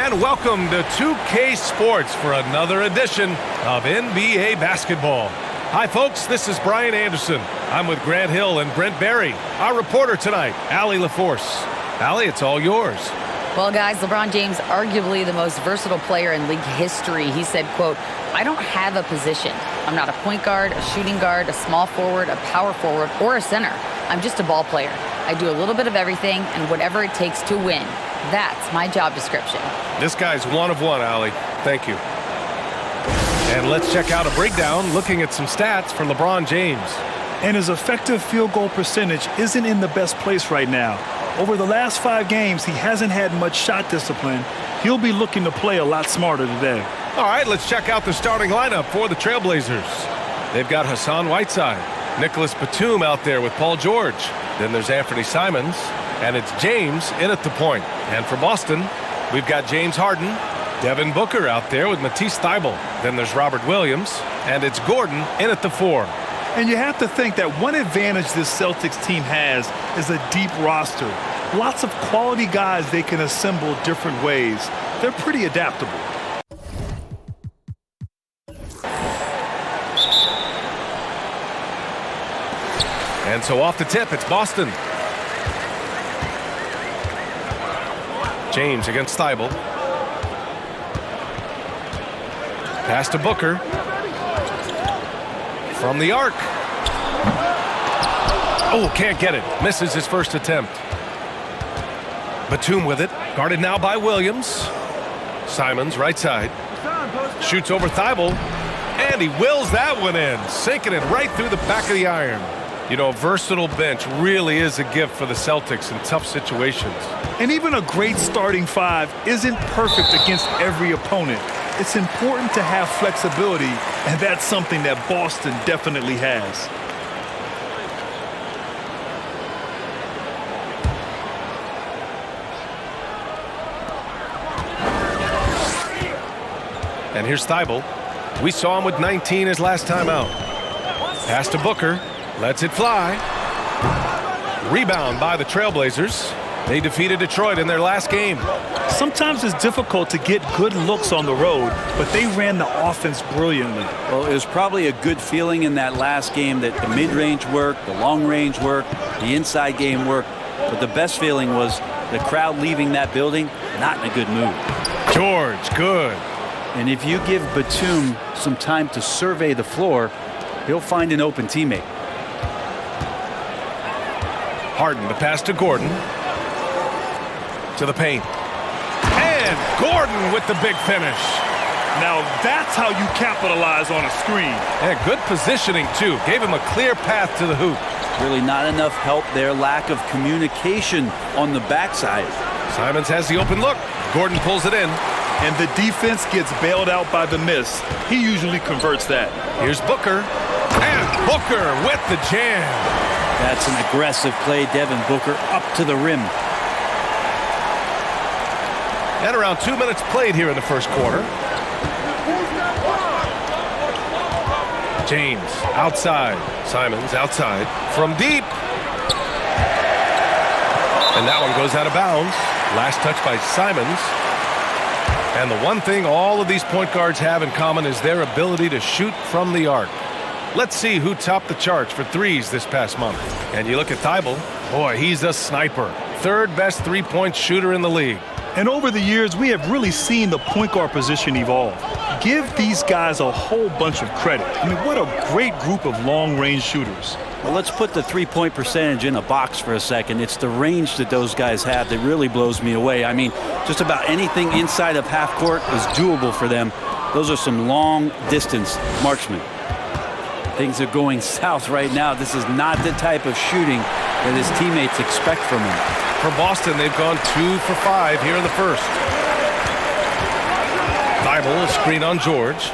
And welcome to 2K Sports for another edition of NBA basketball. Hi, folks. This is Brian Anderson. I'm with Grant Hill and Brent Barry. Our reporter tonight, Allie LaForce. Allie, it's all yours. Well, guys, LeBron James, arguably the most versatile player in league history. He said, quote, "I don't have a position. I'm not a point guard, a shooting guard, a small forward, a power forward, or a center. I'm just a ball player. I do a little bit of everything and whatever it takes to win. That's my job description." This guy's one of one, Allie. Thank you. And let's check out a breakdown looking at some stats for LeBron James. And his effective field goal percentage isn't in the best place right now. Over the last 5 games, he hasn't had much shot discipline. He'll be looking to play a lot smarter today. All right, let's check out the starting lineup for the Trailblazers. They've got Hassan Whiteside, Nicholas Batum out there with Paul George. Then there's Anthony Simons, and it's James in at the point. And for Boston, we've got James Harden, Devin Booker out there with Matisse Thybulle. Then there's Robert Williams, and it's Gordon in at the 4. And you have to think that one advantage this Celtics team has is a deep roster. Lots of quality guys they can assemble different ways. They're pretty adaptable. And so off the tip, it's Boston. James against Thybulle. Pass to Booker. From the arc. Oh, can't get it. Misses his first attempt. Batum with it. Guarded now by Williams. Simons, right side. Shoots over Thybulle. And he wills that one in. Sinking it right through the back of the iron. You know, a versatile bench really is a gift for the Celtics in tough situations. And even a great starting 5 isn't perfect against every opponent. It's important to have flexibility, and that's something that Boston definitely has. And here's Thybulle. We saw him with 19 his last time out. Pass to Booker. Lets it fly. Rebound by the Trailblazers. They defeated Detroit in their last game. Sometimes it's difficult to get good looks on the road, but they ran the offense brilliantly. Well, it was probably a good feeling in that last game that the mid-range worked, the long-range worked, the inside game worked. But the best feeling was the crowd leaving that building not in a good mood. George, good. And if you give Batum some time to survey the floor, he'll find an open teammate. Harden, the pass to Gordon. To the paint. And Gordon with the big finish. Now that's how you capitalize on a screen. And good positioning, too. Gave him a clear path to the hoop. Really not enough help there. Lack of communication on the backside. Simons has the open look. Gordon pulls it in. And the defense gets bailed out by the miss. He usually converts that. Here's Booker. And Booker with the jam. That's an aggressive play. Devin Booker up to the rim. And around 2 minutes played here in the first quarter. James outside. Simons outside. From deep. And that one goes out of bounds. Last touch by Simons. And the one thing all of these point guards have in common is their ability to shoot from the arc. Let's see who topped the charts for threes this past month. And you look at Thybulle. Boy, he's a sniper. 3rd best three-point shooter in the league. And over the years, we have really seen the point guard position evolve. Give these guys a whole bunch of credit. I mean, what a great group of long-range shooters. Well, let's put the three-point percentage in a box for a second. It's the range that those guys have that really blows me away. I mean, just about anything inside of half court is doable for them. Those are some long-distance marksmen. Things are going south right now. This is not the type of shooting that his teammates expect from him. For Boston, they've gone 2 for 5 here in the first. Thybulle, a screen on George.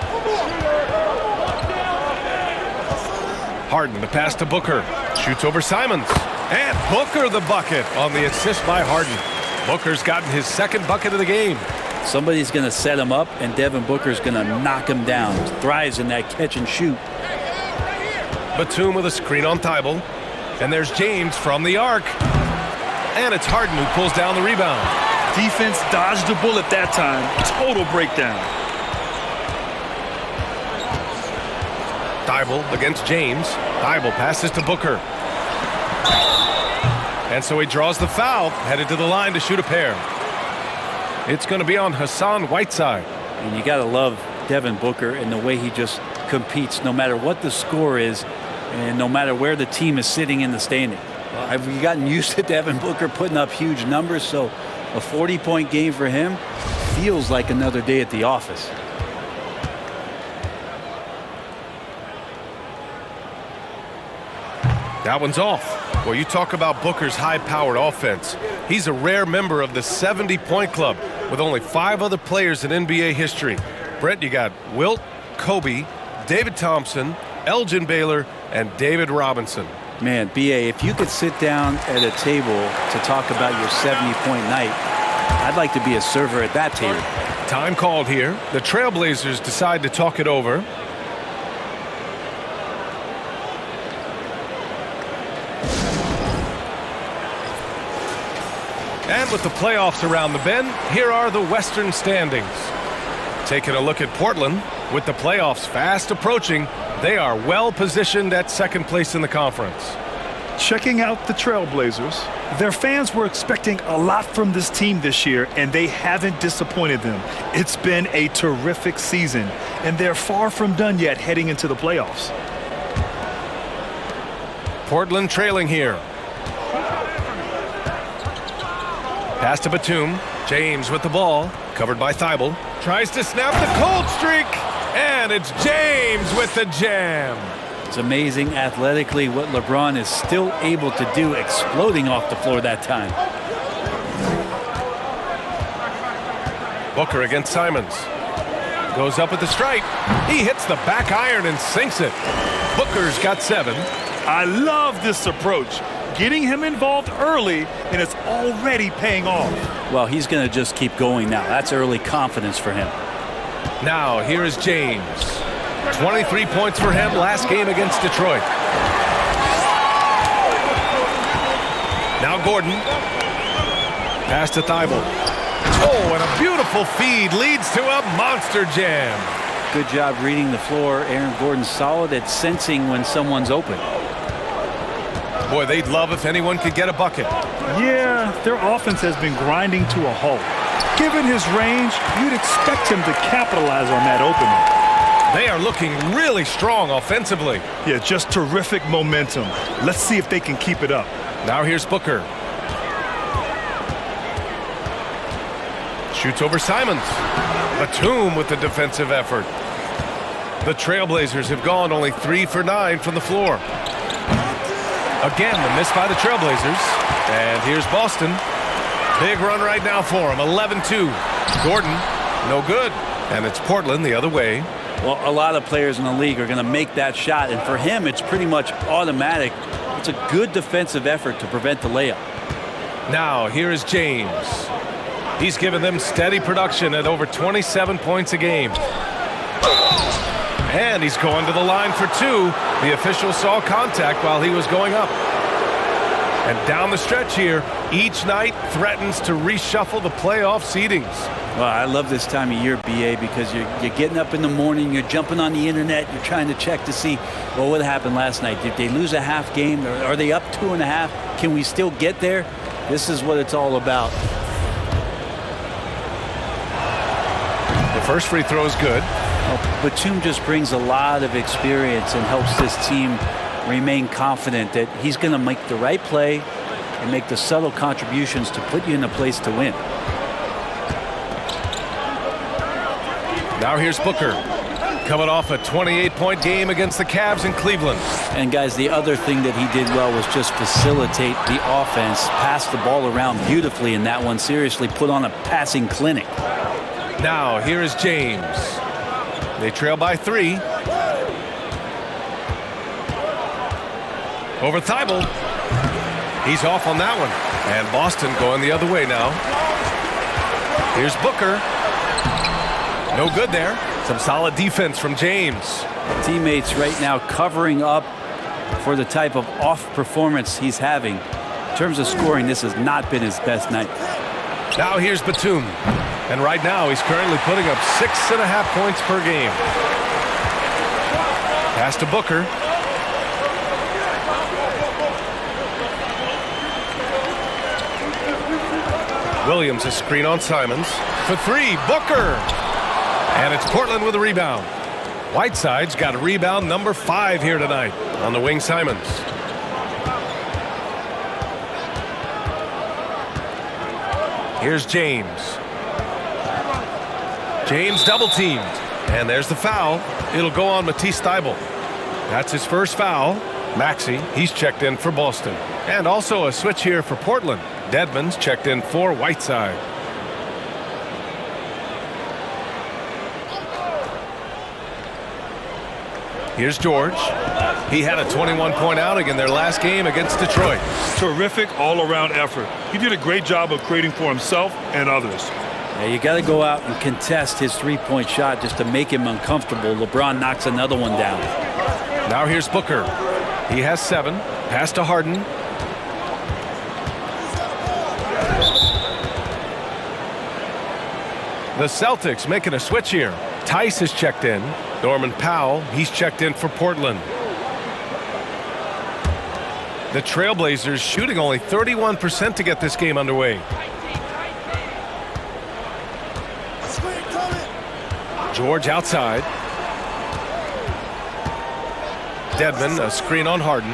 Harden, the pass to Booker. Shoots over Simons. And Booker the bucket on the assist by Harden. Booker's gotten his 2nd bucket of the game. Somebody's going to set him up, and Devin Booker's going to knock him down. Thrives in that catch and shoot. Batum with a screen on Thybulle. And there's James from the arc. And it's Harden who pulls down the rebound. Defense dodged the bullet that time. Total breakdown. Thibault against James. Thibault passes to Booker. And so he draws the foul, headed to the line to shoot a pair. It's going to be on Hassan Whiteside. And you got to love Devin Booker and the way he just competes no matter what the score is and no matter where the team is sitting in the standing. Have we gotten used to Devin Booker putting up huge numbers? So a 40-point game for him feels like another day at the office. That one's off. Well, you talk about Booker's high-powered offense. He's a rare member of the 70-point club with only 5 other players in NBA history. Brent, you got Wilt, Kobe, David Thompson, Elgin Baylor, and David Robinson. Man, B.A., if you could sit down at a table to talk about your 70-point night, I'd like to be a server at that table. Time called here. The Trailblazers decide to talk it over. And with the playoffs around the bend, here are the Western standings. Taking a look at Portland, with the playoffs fast approaching, they are well positioned at second place in the conference. Checking out the Trailblazers, their fans were expecting a lot from this team this year, and they haven't disappointed them. It's been a terrific season, and they're far from done yet heading into the playoffs. Portland trailing here. Pass to Batum. James with the ball. Covered by Thibault. Tries to snap the cold streak. And it's James with the jam. It's amazing athletically what LeBron is still able to do, exploding off the floor that time. Booker against Simons. Goes up with the strike. He hits the back iron and sinks it. Booker's got 7. I love this approach. Getting him involved early, and it's already paying off. Well, he's going to just keep going now. That's early confidence for him. Now, here is James. 23 points for him last game against Detroit. Now Gordon. Pass to Thibault. Oh, and a beautiful feed leads to a monster jam. Good job reading the floor. Aaron Gordon's solid at sensing when someone's open. Boy, they'd love if anyone could get a bucket. Yeah, their offense has been grinding to a halt. Given his range, you'd expect him to capitalize on that opening. They are looking really strong offensively. Yeah, just terrific momentum. Let's see if they can keep it up. Now here's Booker. Shoots over Simons. Batum with the defensive effort. The Trailblazers have gone only 3 for 9 from the floor. Again, the miss by the Trailblazers. And here's Boston. Big run right now for him. 11-2. Gordon, no good. And it's Portland the other way. Well, a lot of players in the league are going to make that shot. And for him, it's pretty much automatic. It's a good defensive effort to prevent the layup. Now, here is James. He's given them steady production at over 27 points a game. And he's going to the line for 2. The official saw contact while he was going up. And down the stretch here, each night threatens to reshuffle the playoff seedings. Well, I love this time of year, BA, because you're getting up in the morning, you're jumping on the internet, you're trying to check to see, well, what happened last night? Did they lose a half game? Or are they up 2.5? Can we still get there? This is what it's all about. The first free throw is good. Batum just brings a lot of experience and helps this team remain confident that he's going to make the right play and make the subtle contributions to put you in a place to win. Now here's Booker, coming off a 28-point game against the Cavs in Cleveland. And guys, the other thing that he did well was just facilitate the offense, pass the ball around beautifully in that one. Seriously, put on a passing clinic. Now here is James. They trail by 3. Over Thibault. He's off on that one. And Boston going the other way now. Here's Booker. No good there. Some solid defense from James. Teammates right now covering up for the type of off performance he's having. In terms of scoring, this has not been his best night. Now here's Batum. And right now he's currently putting up 6.5 points per game. Pass to Booker. Williams, a screen on Simons. For three, Booker. And it's Portland with a rebound. Whiteside's got rebound number 5 here tonight. On the wing, Simons. Here's James. James double teamed. And there's the foul. It'll go on Matisse Thybulle. That's his first foul. Maxey, he's checked in for Boston. And also a switch here for Portland. Dedmon's checked in for Whiteside. Here's George. He had a 21-point outing in their last game against Detroit. Terrific all-around effort. He did a great job of creating for himself and others. Yeah, you got to go out and contest his three-point shot just to make him uncomfortable. LeBron knocks another one down. Now here's Booker. He has 7. Pass to Harden. The Celtics making a switch here. Tice is checked in. Norman Powell, he's checked in for Portland. The Trailblazers shooting only 31% to get this game underway. George outside. Dedmon, a screen on Harden.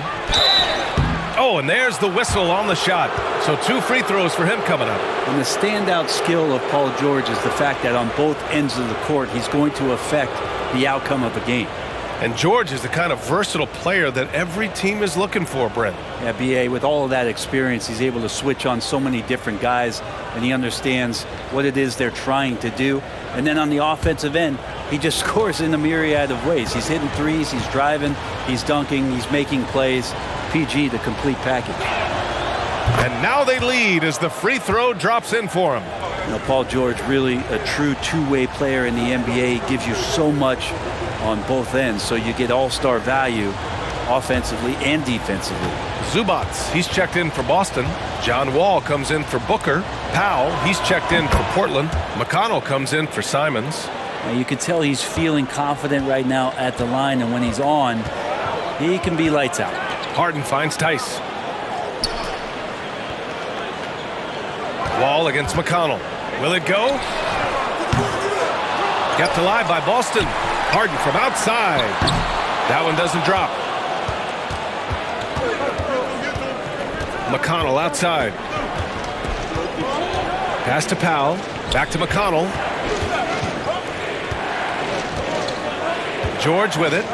Oh, and there's the whistle on the shot. So 2 free throws for him coming up. And the standout skill of Paul George is the fact that on both ends of the court, he's going to affect the outcome of the game. And George is the kind of versatile player that every team is looking for, Brent. Yeah, B.A., with all of that experience, he's able to switch on so many different guys, and he understands what it is they're trying to do. And then on the offensive end, he just scores in a myriad of ways. He's hitting threes, he's driving, he's dunking, he's making plays. PG, the complete package. And now they lead as the free throw drops in for him. You know, Paul George, really a true two-way player in the NBA. He gives you so much on both ends, so you get all-star value offensively and defensively. Zubats, he's checked in for Boston. John Wall comes in for Booker. Powell, he's checked in for Portland. McConnell comes in for Simons. Now you can tell he's feeling confident right now at the line, and when he's on, he can be lights out. Harden finds Tice. Wall against McConnell. Will it go? Kept alive by Boston. Harden from outside. That one doesn't drop. McConnell outside. Pass to Powell. Back to McConnell. George with it.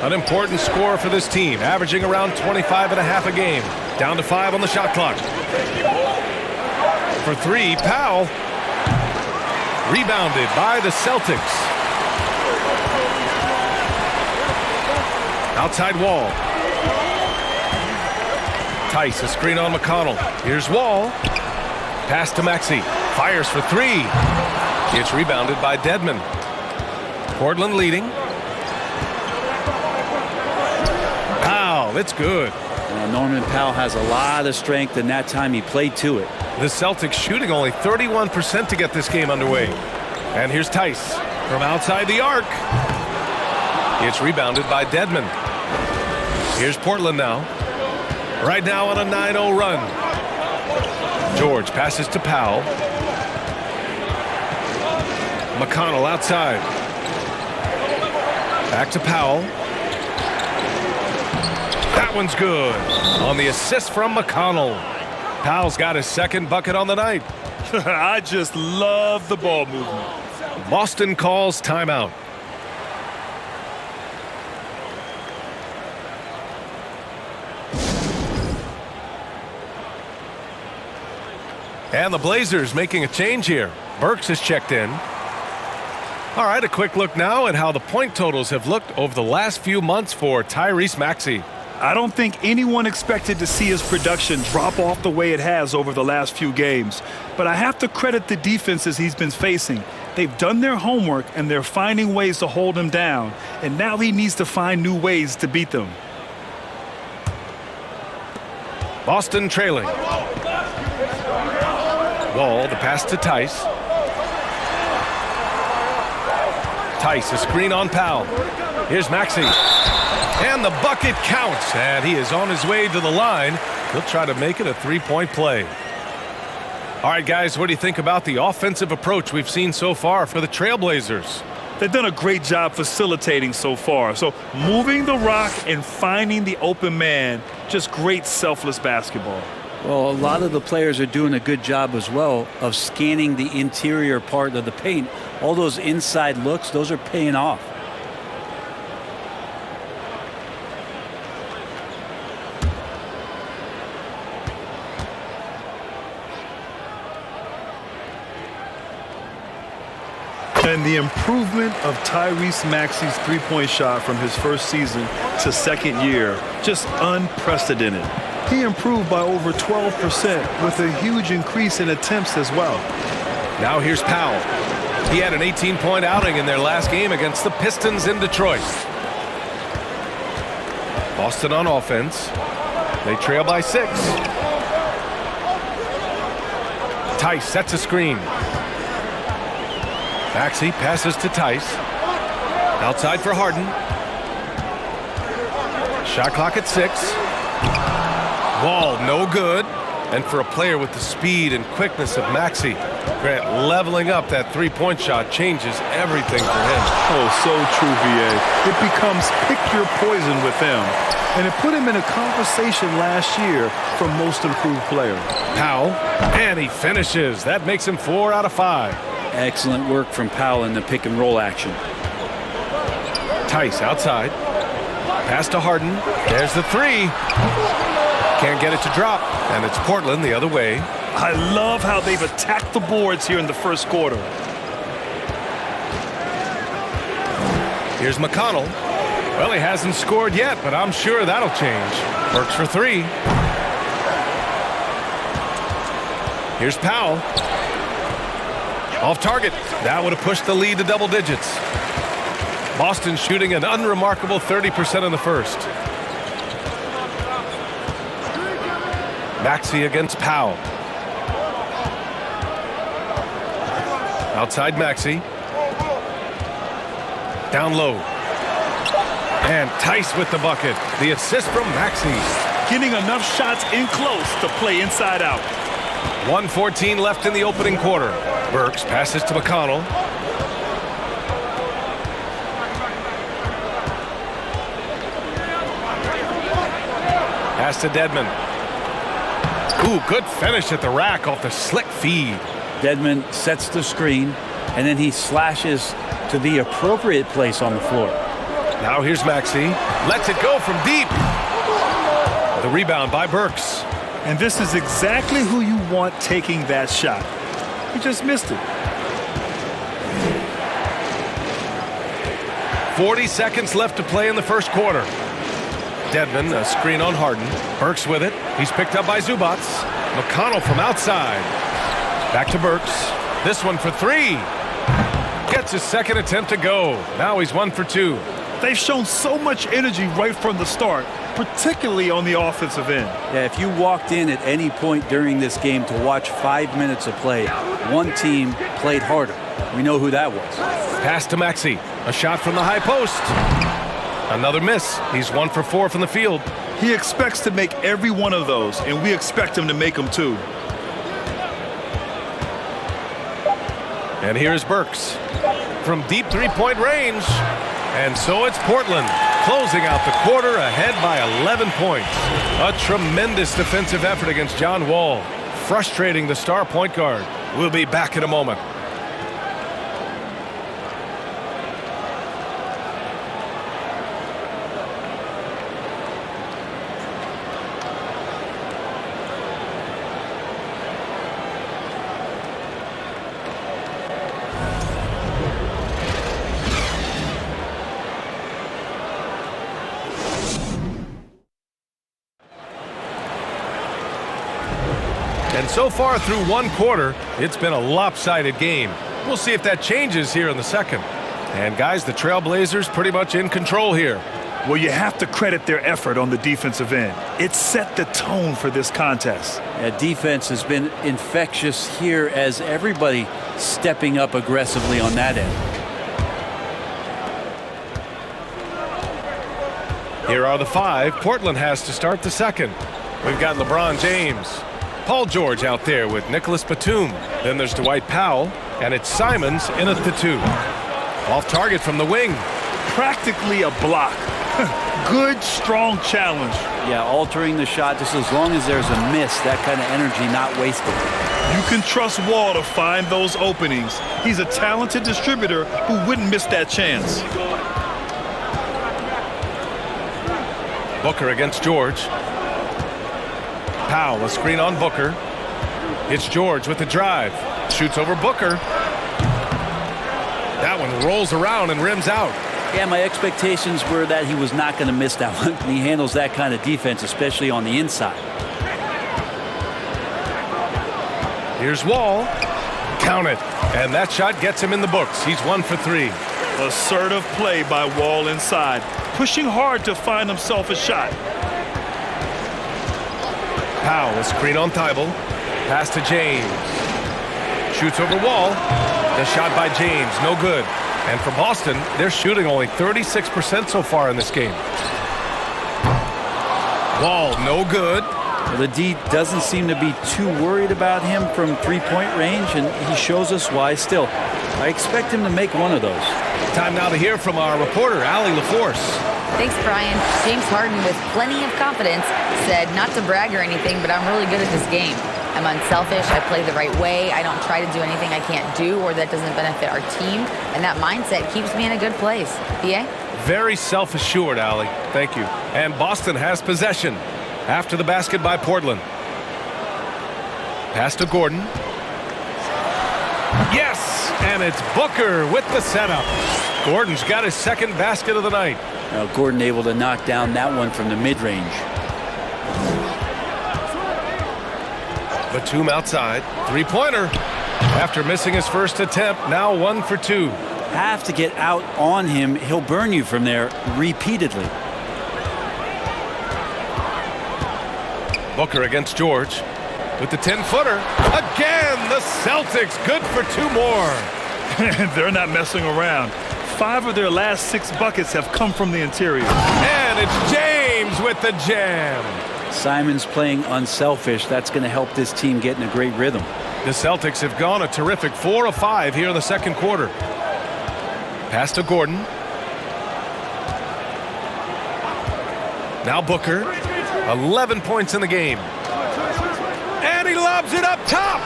An important score for this team, averaging around 25.5 a game. Down to 5 on the shot clock. For 3, Powell. Rebounded by the Celtics. Outside Wall. Tice, a screen on McConnell. Here's Wall. Pass to Maxey. Fires for 3. It's rebounded by Dedmon. Portland leading. Powell, it's good. Norman Powell has a lot of strength, and that time he played to it. The Celtics shooting only 31% to get this game underway. And here's Tice from outside the arc. It's rebounded by Dedmon. Here's Portland now. Right now on a 9-0 run. George passes to Powell. McConnell outside. Back to Powell. That one's good. On the assist from McConnell. Powell's got his second bucket on the night. I just love the ball movement. Boston calls timeout. And the Blazers making a change here. Burks is checked in. All right, a quick look now at how the point totals have looked over the last few months for Tyrese Maxey. I don't think anyone expected to see his production drop off the way it has over the last few games. But I have to credit the defenses he's been facing. They've done their homework, and they're finding ways to hold him down. And now he needs to find new ways to beat them. Boston trailing. Wall, the pass to Tice. Tice, a screen on Powell. Here's Maxey. And the bucket counts, and he is on his way to the line. He'll try to make it a three-point play. All right, guys, what do you think about the offensive approach we've seen so far for the Trailblazers? They've done a great job facilitating so far. So moving the rock and finding the open man, just great selfless basketball. Well, a lot of the players are doing a good job as well of scanning the interior part of the paint. All those inside looks, those are paying off. And the improvement of Tyrese Maxey's three-point shot from his first season to second year, just unprecedented. He improved by over 12% with a huge increase in attempts as well. Now here's Powell. He had an 18-point outing in their last game against the Pistons in Detroit. Boston on offense. They trail by 6. Tice sets a screen. Maxey passes to Tice. Outside for Harden. Shot clock at 6. Wall, no good. And for a player with the speed and quickness of Maxey, Grant, leveling up that three-point shot changes everything for him. Oh, so true, B.A. It becomes pick your poison with him. And it put him in a conversation last year for most improved player. Powell, and he finishes. That makes him 4 out of 5. Excellent work from Powell in the pick and roll action. Tice outside. Pass to Harden. There's the 3. Can't get it to drop. And it's Portland the other way. I love how they've attacked the boards here in the first quarter. Here's McConnell. Well, he hasn't scored yet, but I'm sure that'll change. Works for 3. Here's Powell. Off target. That would have pushed the lead to double digits. Boston shooting an unremarkable 30% in the first. Maxey against Powell. Outside Maxey. Down low. And Tice with the bucket. The assist from Maxey. Getting enough shots in close to play inside out. 1:14 left in the opening quarter. Burks passes to McConnell. Pass to Dedmon. Ooh, good finish at the rack off the slick feed. Dedmon sets the screen, and then he slashes to the appropriate place on the floor. Now here's Maxey. Lets it go from deep. The rebound by Burks. And this is exactly who you want taking that shot. He just missed it. 40 seconds left to play in the first quarter. Dedmon, a screen on Harden. Burks with it. He's picked up by Zubac. McConnell from outside. Back to Burks. This one for 3. Gets his second attempt to go. Now he's 1 for 2. They've shown so much energy right from the start, particularly on the offensive end. Yeah, if you walked in at any point during this game to watch 5 minutes of play, one team played harder. We know who that was. Pass to Maxey. A shot from the high post. Another miss. He's 1 for 4 from the field. He expects to make every one of those, and we expect him to make them too. And here's Burks from deep three-point range. And so it's Portland closing out the quarter ahead by 11 points. A tremendous defensive effort against John Wall, frustrating the star point guard. We'll be back in a moment. And so far through one quarter, it's been a lopsided game. We'll see if that changes here in the second. And guys, the Trailblazers pretty much in control here. Well, you have to credit their effort on the defensive end. It set the tone for this contest. Yeah, defense has been infectious here as everybody stepping up aggressively on that end. Here are the 5. Portland has to start the second. We've got LeBron James. Paul George out there with Nicholas Batum. Then there's Dwight Powell, and it's Simons in at the 2. Off target from the wing. Practically a block. Good, strong challenge. Yeah, altering the shot just as long as there's a miss, that kind of energy not wasted. You can trust Wall to find those openings. He's a talented distributor who wouldn't miss that chance. Booker against George. Powell, a screen on Booker. It's George with the drive. Shoots over Booker. That one rolls around and rims out. Yeah, my expectations were that he was not going to miss that one. He handles that kind of defense, especially on the inside. Here's Wall. Count it. And that shot gets him in the books. He's 1 for 3. Assertive play by Wall inside, pushing hard to find himself a shot. Powell, a screen on Thibault. Pass to James. Shoots over Wall. The shot by James, no good. And for Boston, they're shooting only 36% so far in this game. Wall, no good. Well, the D doesn't seem to be too worried about him from three-point range, and he shows us why still. I expect him to make one of those. Time now to hear from our reporter, Allie LaForce. Thanks, Brian. James Harden, with plenty of confidence, said not to brag or anything, but I'm really good at this game. I'm unselfish. I play the right way. I don't try to do anything I can't do or that doesn't benefit our team. And that mindset keeps me in a good place. BA? Very self-assured, Allie. Thank you. And Boston has possession after the basket by Portland. Pass to Gordon. Yes! And it's Booker with the setup. Gordon's got his second basket of the night. Now Gordon able to knock down that one from the mid-range. Batum outside. Three-pointer. After missing his first attempt, now 1 for 2. Have to get out on him. He'll burn you from there repeatedly. Booker against George with the 10-footer. Again, the Celtics good for 2 more. They're not messing around. 5 of their last 6 buckets have come from the interior. And it's James with the jam. Simons playing unselfish. That's going to help this team get in a great rhythm. The Celtics have gone a terrific 4 of 5 here in the second quarter. Pass to Gordon. Now Booker. 11 points in the game. And he lobs it up top.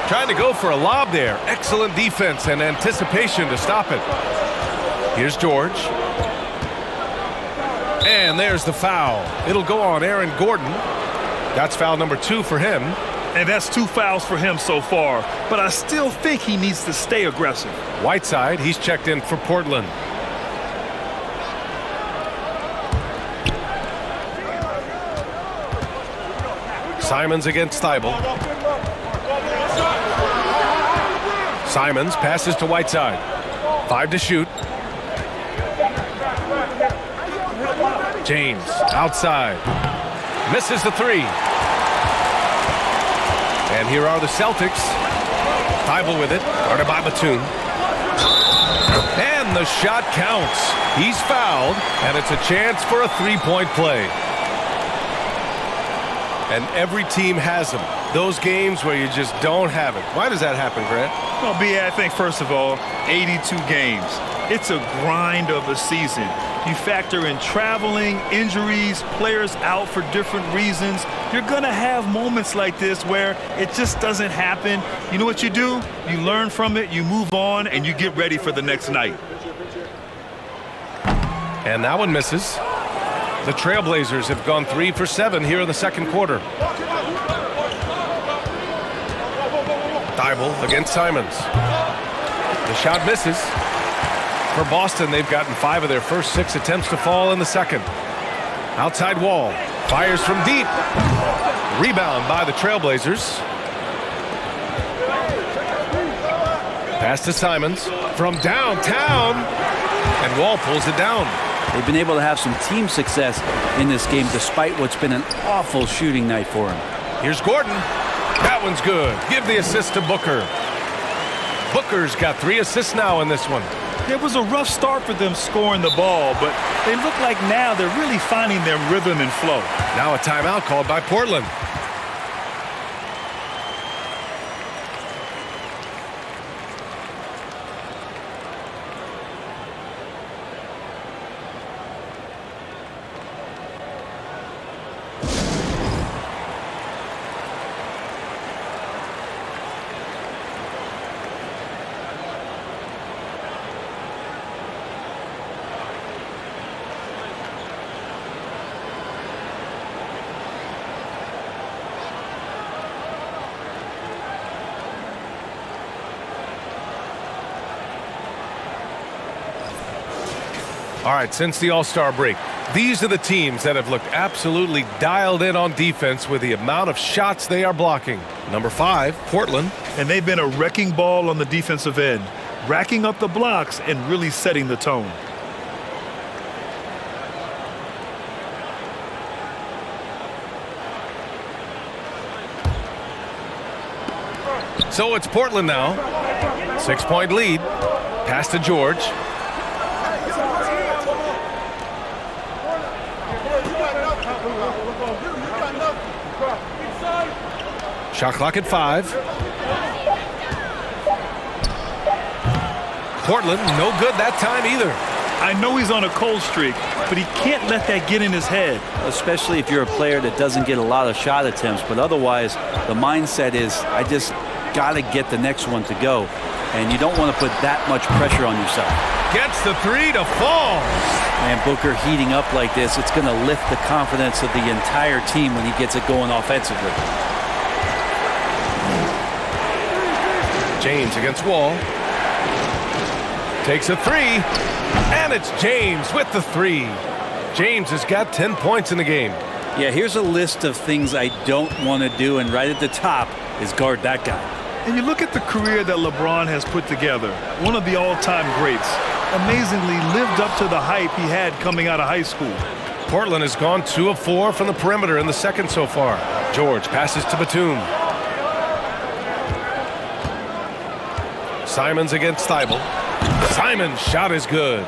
Trying to go for a lob there. Excellent defense and anticipation to stop it. Here's George. And there's the foul. It'll go on Aaron Gordon. That's foul number 2 for him. And that's 2 fouls for him so far. But I still think he needs to stay aggressive. Whiteside, he's checked in for Portland. Simons against Thibault. Simons passes to Whiteside. 5 to shoot. James outside. Misses the 3. And here are the Celtics. Thibault with it. Guarded by Batum. And the shot counts. He's fouled, and it's a chance for a 3-point play. And every team has them. Those games where you just don't have it. Why does that happen, Grant? Well, B.A., I think, first of all, 82 games. It's a grind of a season. You factor in traveling, injuries, players out for different reasons. You're going to have moments like this where it just doesn't happen. You know what you do? You learn from it, you move on, and you get ready for the next night. And that one misses. The Trailblazers have gone 3 for 7 here in the second quarter. Thibault against Simons. The shot misses. For Boston, they've gotten 5 of their first 6 attempts to fall in the second. Outside Wall. Fires from deep. Rebound by the Trailblazers. Pass to Simons from downtown. And Wall pulls it down. They've been able to have some team success in this game despite what's been an awful shooting night for them. Here's Gordon. That one's good. Give the assist to Booker. Booker's got 3 assists now in this one. It was a rough start for them scoring the ball, but they look like now they're really finding their rhythm and flow. Now a timeout called by Portland. All right, since the All-Star break, these are the teams that have looked absolutely dialed in on defense with the amount of shots they are blocking. Number 5, Portland. And they've been a wrecking ball on the defensive end, racking up the blocks and really setting the tone. So it's Portland now. 6-point lead. Pass to George. Shot clock at 5. Portland, no good that time either. I know he's on a cold streak, but he can't let that get in his head. Especially if you're a player that doesn't get a lot of shot attempts, but otherwise the mindset is I just got to get the next one to go, and you don't want to put that much pressure on yourself. Gets the 3 to fall. And Booker heating up like this, it's going to lift the confidence of the entire team when he gets it going offensively. James against Wall. Takes a 3. And it's James with the 3. James has got 10 points in the game. Yeah, here's a list of things I don't want to do, and right at the top is guard that guy. And you look at the career that LeBron has put together, one of the all-time greats. Amazingly lived up to the hype he had coming out of high school. Portland has gone 2 of 4 from the perimeter in the second so far. George passes to Batum. Simons against Thibault. Simon's shot is good.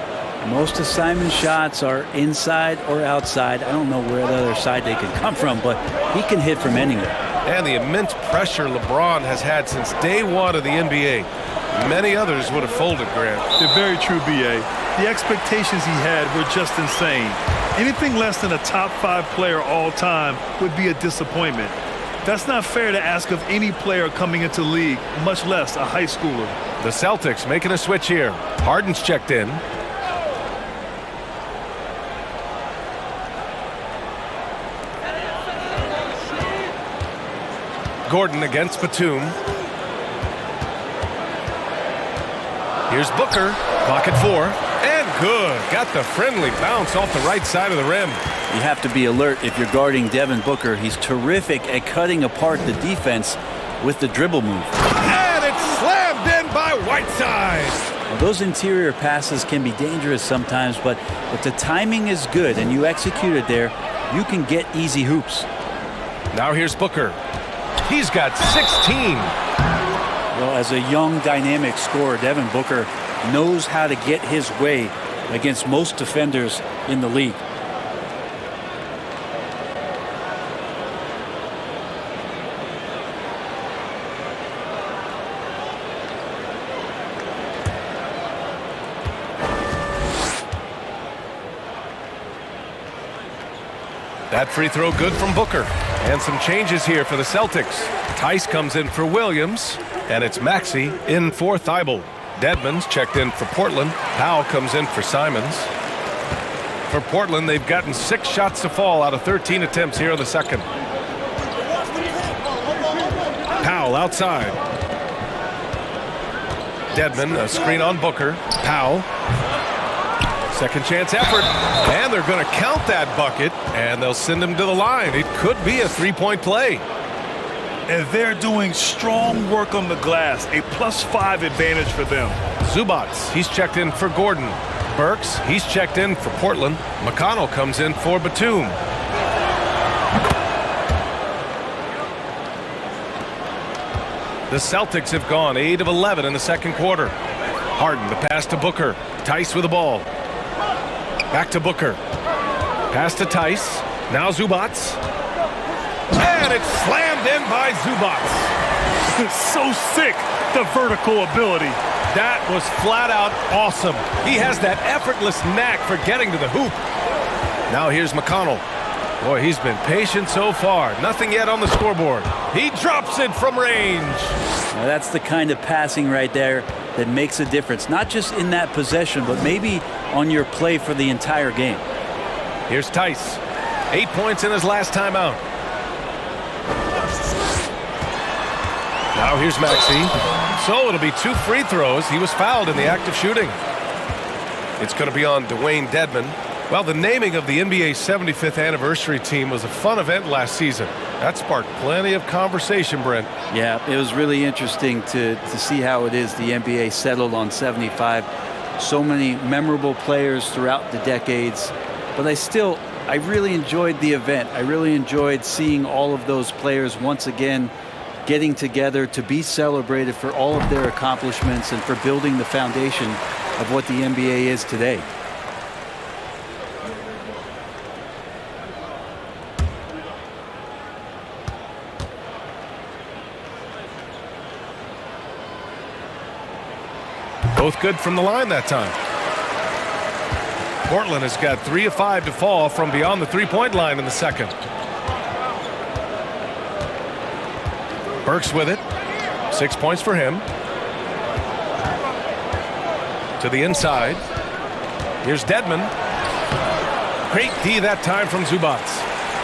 Most of Simon's shots are inside or outside. I don't know where the other side they can come from, but he can hit from anywhere. And the immense pressure LeBron has had since day 1 of the NBA. Many others would have folded, Grant. They're very true, B.A. The expectations he had were just insane. Anything less than a top 5 player all time would be a disappointment. That's not fair to ask of any player coming into the league, much less a high schooler. The Celtics making a switch here. Harden's checked in. Gordon against Batum. Here's Booker. Clock at 4. And good. Got the friendly bounce off the right side of the rim. You have to be alert if you're guarding Devin Booker. He's terrific at cutting apart the defense with the dribble move. And it's slammed in by Whiteside. Well, those interior passes can be dangerous sometimes, but if the timing is good and you execute it there, you can get easy hoops. Now here's Booker. He's got 16. Well, as a young, dynamic scorer, Devin Booker knows how to get his way against most defenders in the league. That free throw good from Booker. And some changes here for the Celtics. Tice comes in for Williams, and it's Maxey in for Thibault. Dedmon's checked in for Portland. Powell comes in for Simons. For Portland, they've gotten 6 shots to fall out of 13 attempts here in the second. Powell outside. Dedmon, a screen on Booker. Powell. Second chance effort, and they're going to count that bucket, and they'll send him to the line. It could be a 3-point play. And they're doing strong work on the glass, a +5 advantage for them. Zubats, he's checked in for Gordon. Burks, he's checked in for Portland. McConnell comes in for Batum. The Celtics have gone 8 of 11 in the second quarter. Harden, the pass to Booker. Tice with the ball. Back to Booker. Pass to Tice. Now Zubac. And it's slammed in by Zubac. So sick, the vertical ability. That was flat out awesome. He has that effortless knack for getting to the hoop. Now here's McConnell. Boy, he's been patient so far. Nothing yet on the scoreboard. He drops it from range. Now that's the kind of passing right there that makes a difference. Not just in that possession, but maybe on your play for the entire game. Here's Tice. 8 points in his last timeout. Now here's Maxey. So it'll be 2 free throws. He was fouled in the act of shooting. It's going to be on Dwayne Dedmon. Well, the naming of the NBA's 75th anniversary team was a fun event last season. That sparked plenty of conversation, Brent. Yeah, it was really interesting to see how it is the NBA settled on 75. So many memorable players throughout the decades. But I really enjoyed the event. I really enjoyed seeing all of those players once again getting together to be celebrated for all of their accomplishments and for building the foundation of what the NBA is today. Both good from the line that time. Portland has got 3 of 5 to fall from beyond the three-point line in the second. Burks with it. 6 points for him. To the inside. Here's Dedmon. Great D that time from Zubac.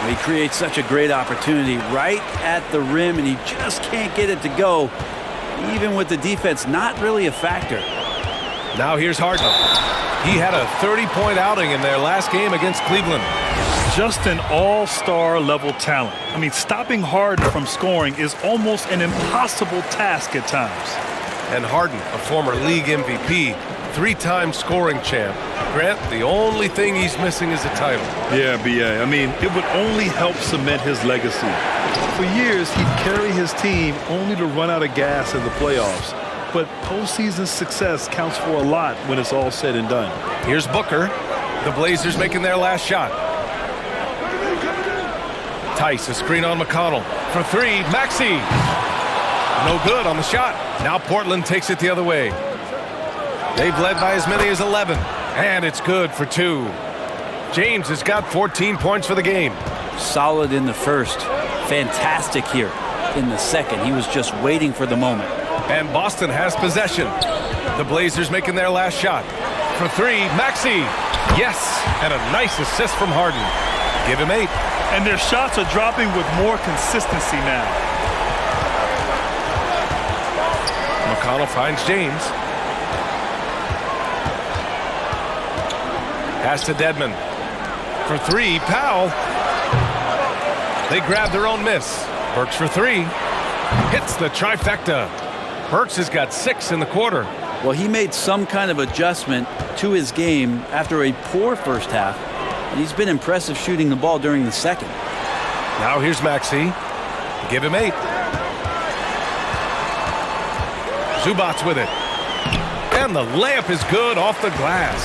He creates such a great opportunity right at the rim, and he just can't get it to go. Even with the defense not really a factor. Now here's Harden. He had a 30-point outing in their last game against Cleveland. Just an all-star level talent. I mean, stopping Harden from scoring is almost an impossible task at times. And Harden, a former league MVP, 3-time scoring champ. Grant, the only thing he's missing is a title. Yeah, B.A. I mean, it would only help cement his legacy. For years, he'd carry his team only to run out of gas in the playoffs. But postseason success counts for a lot when it's all said and done. Here's Booker. The Blazers making their last shot. Tice, a screen on McConnell. For 3, Maxey. No good on the shot. Now Portland takes it the other way. They've led by as many as 11. And it's good for 2. James has got 14 points for the game. Solid in the first. Fantastic here in the second. He was just waiting for the moment. And Boston has possession. The Blazers making their last shot. For 3, Maxey. Yes, and a nice assist from Harden. Give him 8. And their shots are dropping with more consistency now. McConnell finds James. Pass to Dedmon. For 3, Powell. They grab their own miss. Burks for 3. Hits the trifecta. Burks has got 6 in the quarter. Well, he made some kind of adjustment to his game after a poor first half. And he's been impressive shooting the ball during the second. Now here's Maxey. Give him 8. Zubac with it. And the layup is good off the glass.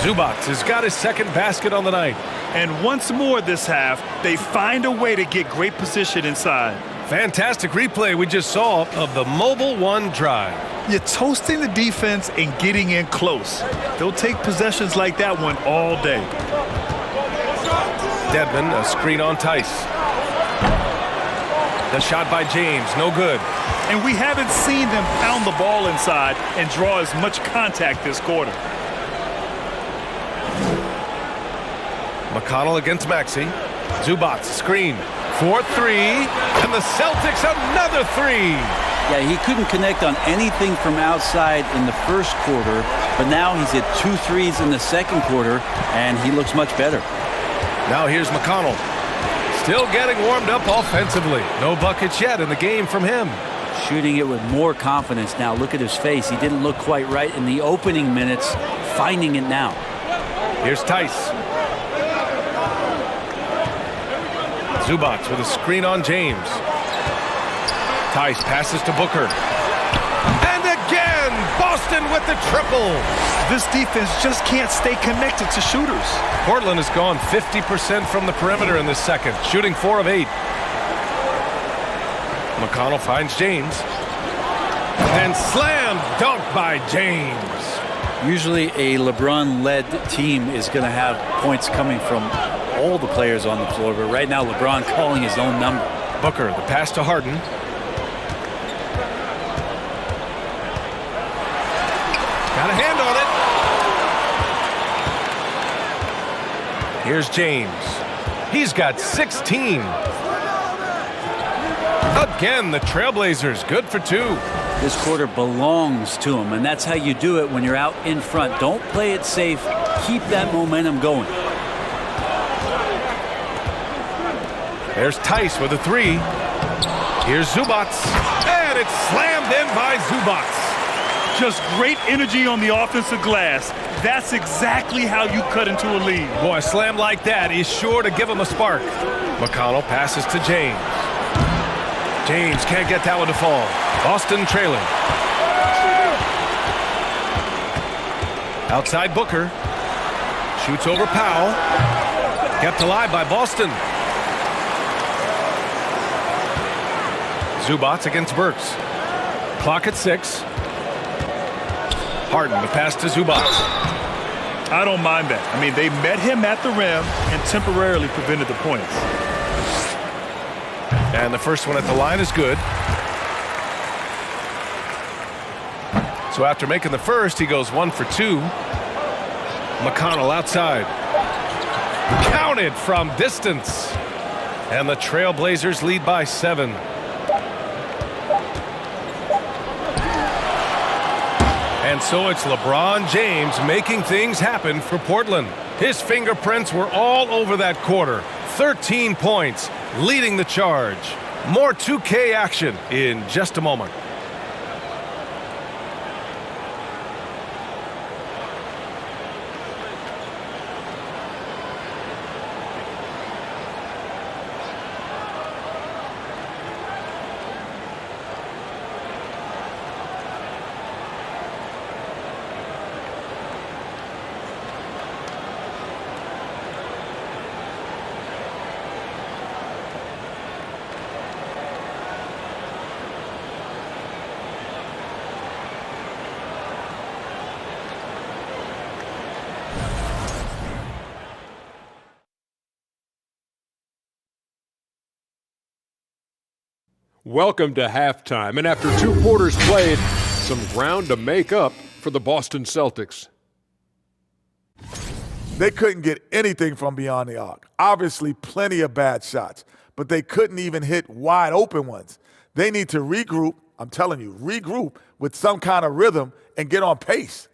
Zubac has got his second basket on the night. And once more this half, they find a way to get great position inside. Fantastic replay we just saw of the Mobile One drive. You're toasting the defense and getting in close. They'll take possessions like that one all day. Dedmon, a screen on Tice. The shot by James, no good. And we haven't seen them pound the ball inside and draw as much contact this quarter. McConnell against Maxey. Zubac, screen. 4-3, and the Celtics another 3. Yeah, he couldn't connect on anything from outside in the first quarter, but now he's hit 2 threes in the second quarter, and he looks much better. Now here's McConnell. Still getting warmed up offensively. No buckets yet in the game from him. Shooting it with more confidence now. Look at his face. He didn't look quite right in the opening minutes. finding it now. Here's Tice. Zubac with a screen on James. Tice passes to Booker. And again, Boston with the triple. This defense just can't stay connected to shooters. Portland has gone 50% from the perimeter in this second, shooting 4 of 8. McConnell finds James. And slam dunk by James. Usually a LeBron-led team is going to have points coming from all the players on the floor, but right now LeBron calling his own number. Booker, the pass to Harden. Got a hand on it. Here's James. He's got 16. Again, the Trailblazers good for 2. This quarter belongs to him, and that's how you do it when you're out in front. Don't play it safe. Keep that momentum going. There's Tice with a 3. Here's Zubac. And it's slammed in by Zubac. Just great energy on the offensive glass. That's exactly how you cut into a lead. Boy, a slam like that is sure to give him a spark. McConnell passes to James. James can't get that one to fall. Boston trailing. Outside Booker. Shoots over Powell. Kept alive by Boston. Zubac against Burks. Clock at 6. Harden, the pass to Zubac. I don't mind that. I mean, they met him at the rim and temporarily prevented the points. And the first one at the line is good. So after making the first, he goes 1 for 2. McConnell outside. Counted from distance. And the Trailblazers lead by 7. And so it's LeBron James making things happen for Portland. His fingerprints were all over that quarter. 13 points, leading the charge. More 2K action in just a moment. Welcome to halftime, and after 2 quarters played, some ground to make up for the Boston Celtics. They couldn't get anything from beyond the arc. Obviously, plenty of bad shots, but they couldn't even hit wide open ones. They need to regroup, I'm telling you, regroup with some kind of rhythm and get on pace.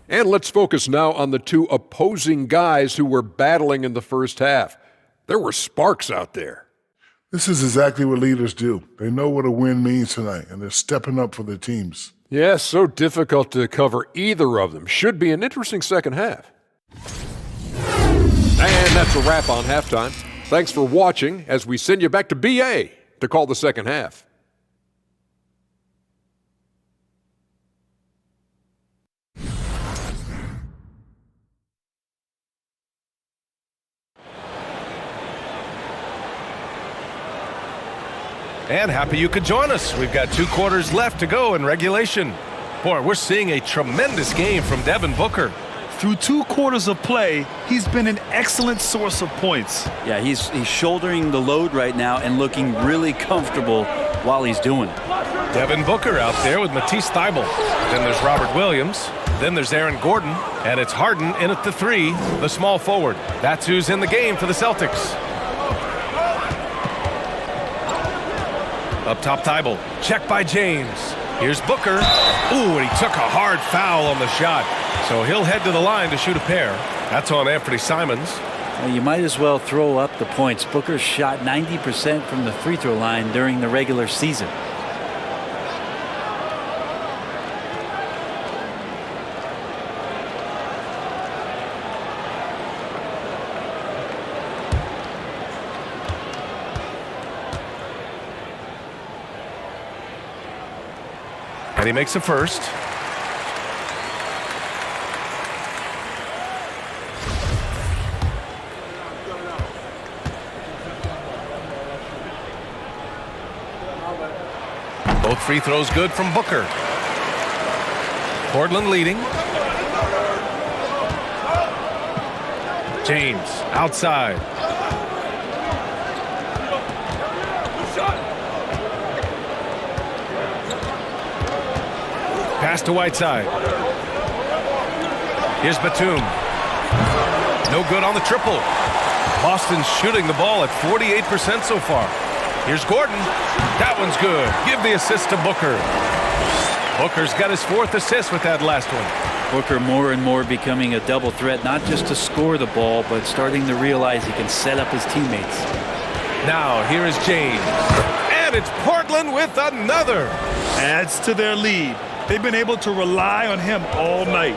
And let's focus now on the 2 opposing guys who were battling in the first half. There were sparks out there. This is exactly what leaders do. They know what a win means tonight, and they're stepping up for their teams. Yeah, so difficult to cover either of them. Should be an interesting second half. And that's a wrap on halftime. Thanks for watching as we send you back to BA to call the second half. And happy you could join us. We've got 2 quarters left to go in regulation. Boy, we're seeing a tremendous game from Devin Booker. Through 2 quarters of play, he's been an excellent source of points. Yeah, he's shouldering the load right now and looking really comfortable while he's doing it. Devin Booker out there with Matisse Thybulle. Then there's Robert Williams. Then there's Aaron Gordon. And it's Harden in at the 3, the small forward. That's who's in the game for the Celtics. Up top, Thybulle. Check by James. Here's Booker. Ooh, and he took a hard foul on the shot. So he'll head to the line to shoot a pair. That's on Anthony Simons. Well, you might as well throw up the points. Booker shot 90% from the free throw line during the regular season. And he makes a first. Both free throws good from Booker. Portland leading. James outside. Pass to Whiteside. Here's Batum. No good on the triple. Boston's shooting the ball at 48% so far. Here's Gordon. That one's good. Give the assist to Booker. Booker's got his 4th assist with that last one. Booker more and more becoming a double threat, not just to score the ball, but starting to realize he can set up his teammates. Now, here is James. And it's Portland with another. Adds to their lead. They've been able to rely on him all night.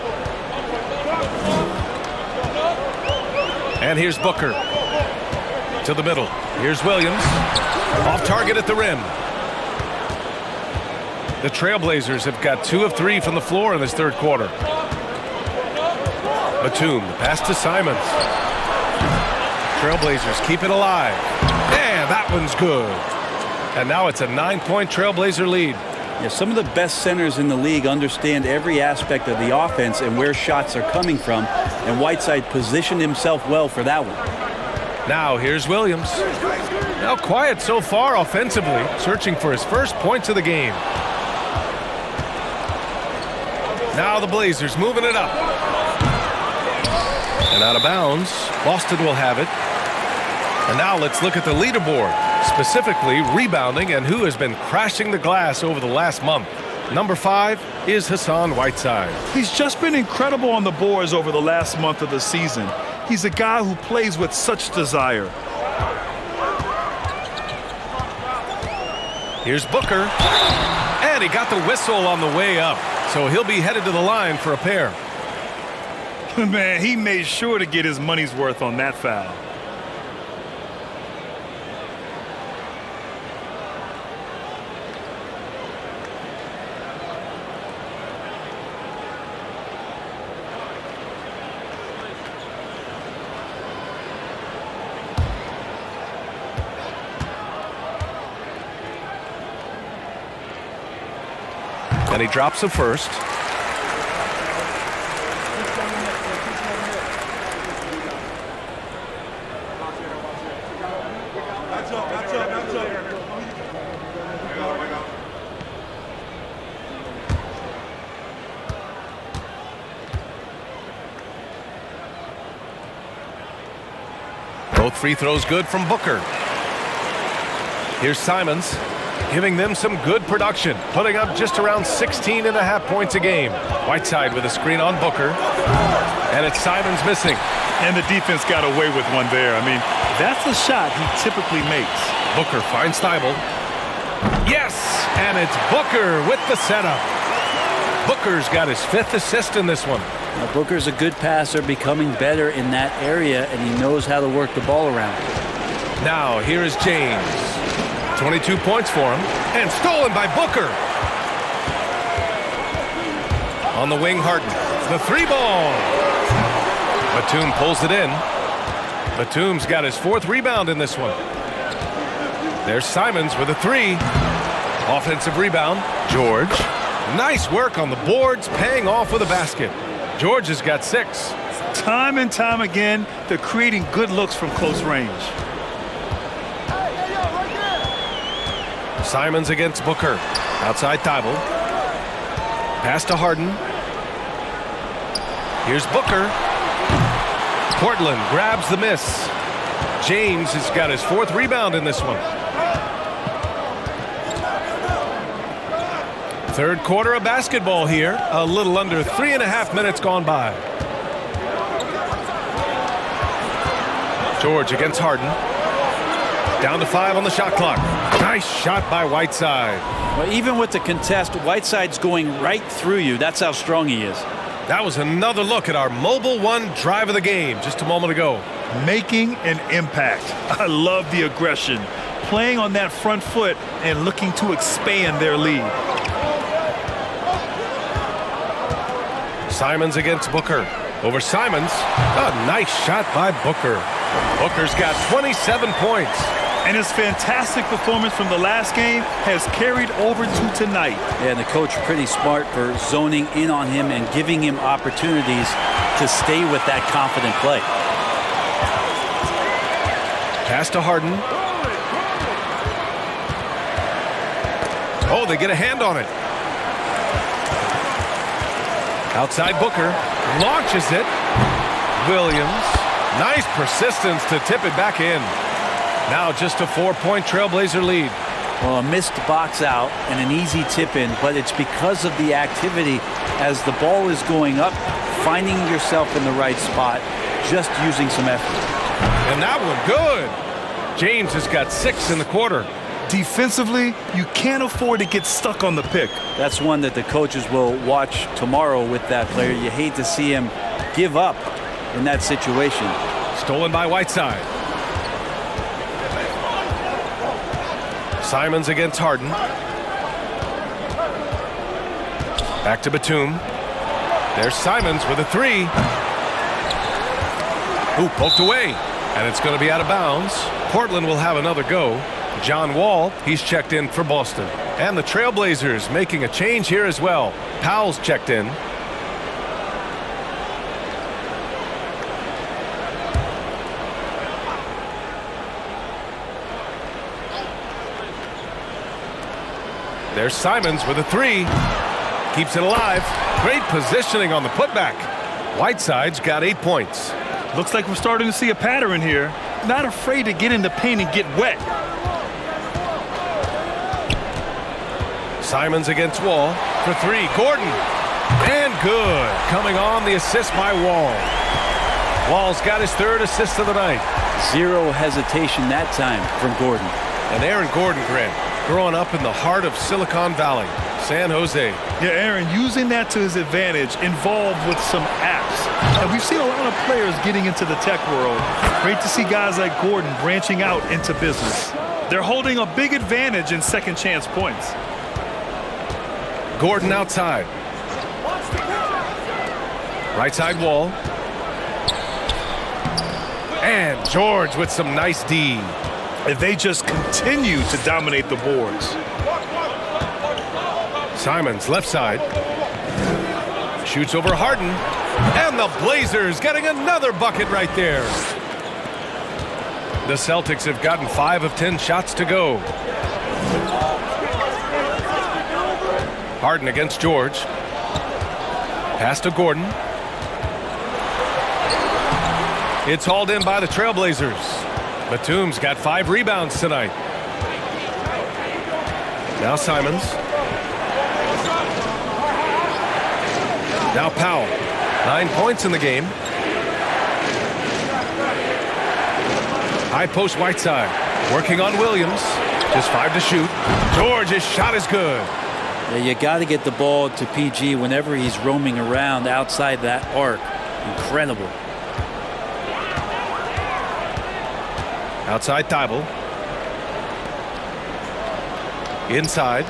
And here's Booker. To the middle. Here's Williams. Off target at the rim. The Trailblazers have got 2 of 3 from the floor in this 3rd quarter. Batum, the pass to Simons. Trailblazers keep it alive. And that one's good. And now it's a 9-point Trailblazer lead. Yeah, some of the best centers in the league understand every aspect of the offense and where shots are coming from, and Whiteside positioned himself well for that one. Now here's Williams. Now quiet so far offensively, searching for his first points of the game. Now the Blazers moving it up. And out of bounds, Boston will have it. And now let's look at the leaderboard, specifically rebounding and who has been crashing the glass over the last month. Number 5 is Hassan Whiteside. He's just been incredible on the boards over the last month of the season. He's a guy who plays with such desire. Here's Booker. And he got the whistle on the way up. So he'll be headed to the line for a pair. Man, he made sure to get his money's worth on that foul. And he drops the first. Both free throws good from Booker. Here's Simons, giving them some good production, putting up just around 16.5 points a game. Whiteside with a screen on Booker. And it's Simons missing. And the defense got away with one there. I mean, that's a shot he typically makes. Booker finds Thibault. Yes! And it's Booker with the setup. Booker's got his 5th assist in this one. Now, Booker's a good passer, becoming better in that area, and he knows how to work the ball around. Now, here is James. 22 points for him. And stolen by Booker. On the wing, Harden. The 3-ball. Batum pulls it in. Batum's got his 4th rebound in this one. There's Simons with a 3. Offensive rebound. George. Nice work on the boards, paying off with a basket. George has got 6. Time and time again, they're creating good looks from close range. Simons against Booker. Outside Thibault. Pass to Harden. Here's Booker. Portland grabs the miss. James has got his 4th rebound in this one. 3rd quarter of basketball here. A little under 3.5 minutes gone by. George against Harden. Down to 5 on the shot clock. Nice shot by Whiteside. Well, even with the contest, Whiteside's going right through you. That's how strong he is. That was another look at our Mobile One drive of the game just a moment ago. Making an impact. I love the aggression. Playing on that front foot and looking to expand their lead. Simons against Booker. Over Simons. A nice shot by Booker. Booker's got 27 points. And his fantastic performance from the last game has carried over to tonight. And the coach pretty smart for zoning in on him and giving him opportunities to stay with that confident play. Pass to Harden. Oh, they get a hand on it. Outside Booker. Launches it. Williams. Nice persistence to tip it back in. Now just a 4-point Trailblazer lead. Well, a missed box out and an easy tip in, but it's because of the activity as the ball is going up, finding yourself in the right spot, just using some effort. And that one good. James has got 6 in the quarter. Defensively, you can't afford to get stuck on the pick. That's one that the coaches will watch tomorrow with that player. You hate to see him give up in that situation. Stolen by Whiteside. Simons against Harden. Back to Batum. There's Simons with a 3. Ooh, poked away. And it's going to be out of bounds. Portland will have another go. John Wall, he's checked in for Boston. And the Trailblazers making a change here as well. Powell's checked in. There's Simons with a 3. Keeps it alive. Great positioning on the putback. Whiteside's got 8 points. Looks like we're starting to see a pattern here. Not afraid to get in the paint and get wet. Simons against Wall for 3. Gordon. And good. Coming on the assist by Wall. Wall's got his 3rd assist of the night. Zero hesitation that time from Gordon. And Aaron Gordon, Grant, growing up in the heart of Silicon Valley, San Jose. Yeah, Aaron, using that to his advantage, involved with some apps. And we've seen a lot of players getting into the tech world. Great to see guys like Gordon branching out into business. They're holding a big advantage in second chance points. Gordon outside. Right side Wall. And George with some nice D. And they just continue to dominate the boards. Simons left side. Shoots over Harden. And the Blazers getting another bucket right there. The Celtics have gotten 5 of 10 shots to go. Harden against George. Pass to Gordon. It's hauled in by the Trailblazers. Batum's got 5 rebounds tonight. Now Simons. Now Powell. 9 points in the game. High post Whiteside. Working on Williams. Just 5 to shoot. George's shot is good. Yeah, you got to get the ball to PG whenever he's roaming around outside that arc. Incredible. Outside Thibault. Inside.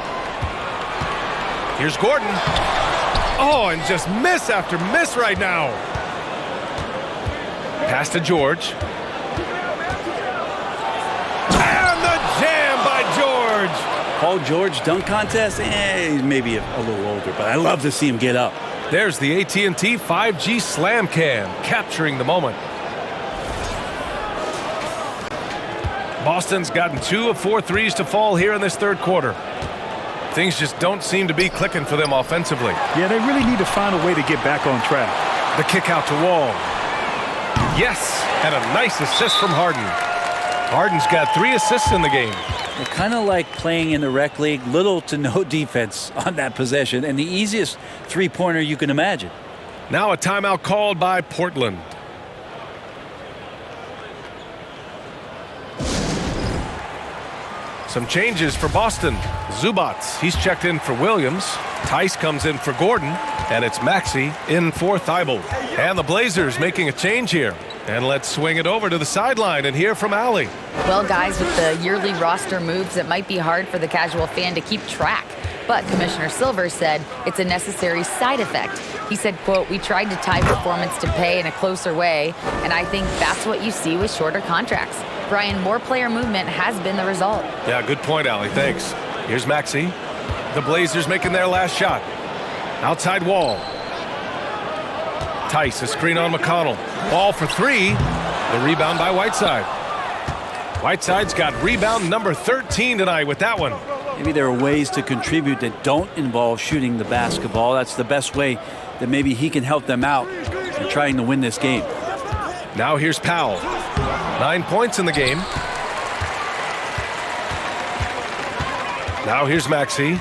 Here's Gordon. Oh, and just miss after miss right now. Pass to George. And the jam by George. Paul George dunk contest? He's maybe a little older, but I love to see him get up. There's the AT&T 5G Slam Cam, capturing the moment. Boston's gotten 2 of 4 threes to fall here in this third quarter. Things just don't seem to be clicking for them offensively. Yeah, they really need to find a way to get back on track. The kick out to Wall. Yes, and a nice assist from Harden. Harden's got 3 assists in the game. They're kind of like playing in the rec league, little to no defense on that possession, and the easiest three-pointer you can imagine. Now a timeout called by Portland. Some changes for Boston. Zubats, he's checked in for Williams. Tice comes in for Gordon. And it's Maxey in for Thibault. And the Blazers making a change here. And let's swing it over to the sideline and hear from Allie. Well, guys, with the yearly roster moves, it might be hard for the casual fan to keep track. But Commissioner Silver said it's a necessary side effect. He said, quote, "We tried to tie performance to pay in a closer way, and I think that's what you see with shorter contracts." Brian, more player movement has been the result. Yeah, good point, Allie. Thanks. Here's Maxey. The Blazers making their last shot. Outside Wall. Tice, a screen on McConnell. Ball for three. The rebound by Whiteside. Whiteside's got rebound number 13 tonight with that one. Maybe there are ways to contribute that don't involve shooting the basketball. That's the best way that maybe he can help them out in trying to win this game. Now here's Powell. 9 points in the game. Now here's Maxey.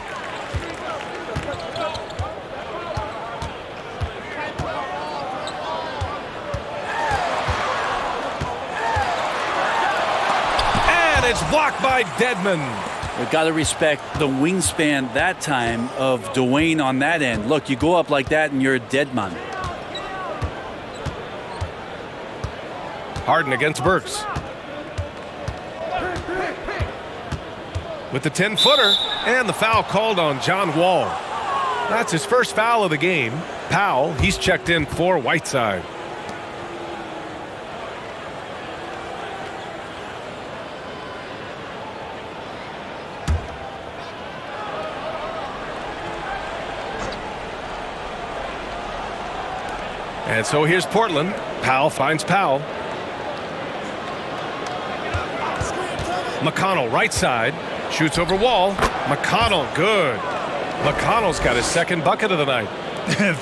And it's blocked by Dedmon. We've got to respect the wingspan that time of Dwayne on that end. Look, you go up like that and you're a dead man. Harden against Burks. With the 10-footer and the foul called on John Wall. That's his first foul of the game. Powell, he's checked in for Whiteside. And so here's Portland. Powell finds Powell. McConnell right side. Shoots over Wall. McConnell, good. McConnell's got his second bucket of the night.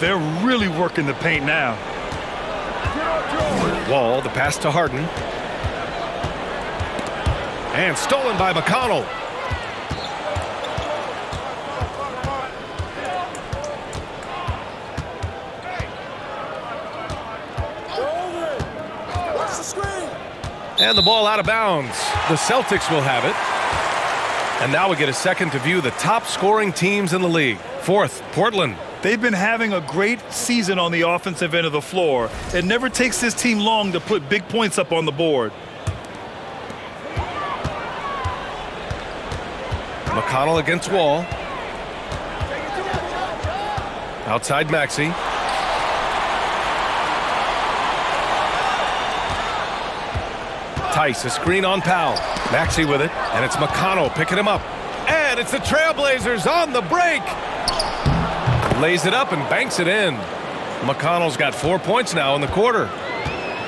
They're really working the paint now. Wall, the pass to Harden. And stolen by McConnell. And the ball out of bounds. The Celtics will have it. And now we get a second to view the top scoring teams in the league. Fourth, Portland. They've been having a great season on the offensive end of the floor. It never takes this team long to put big points up on the board. McConnell against Wall. Outside Maxey. Tice, a screen on Powell. Maxey with it, and it's McConnell picking him up. And it's the Trailblazers on the break. Lays it up and banks it in. McConnell's got 4 points now in the quarter.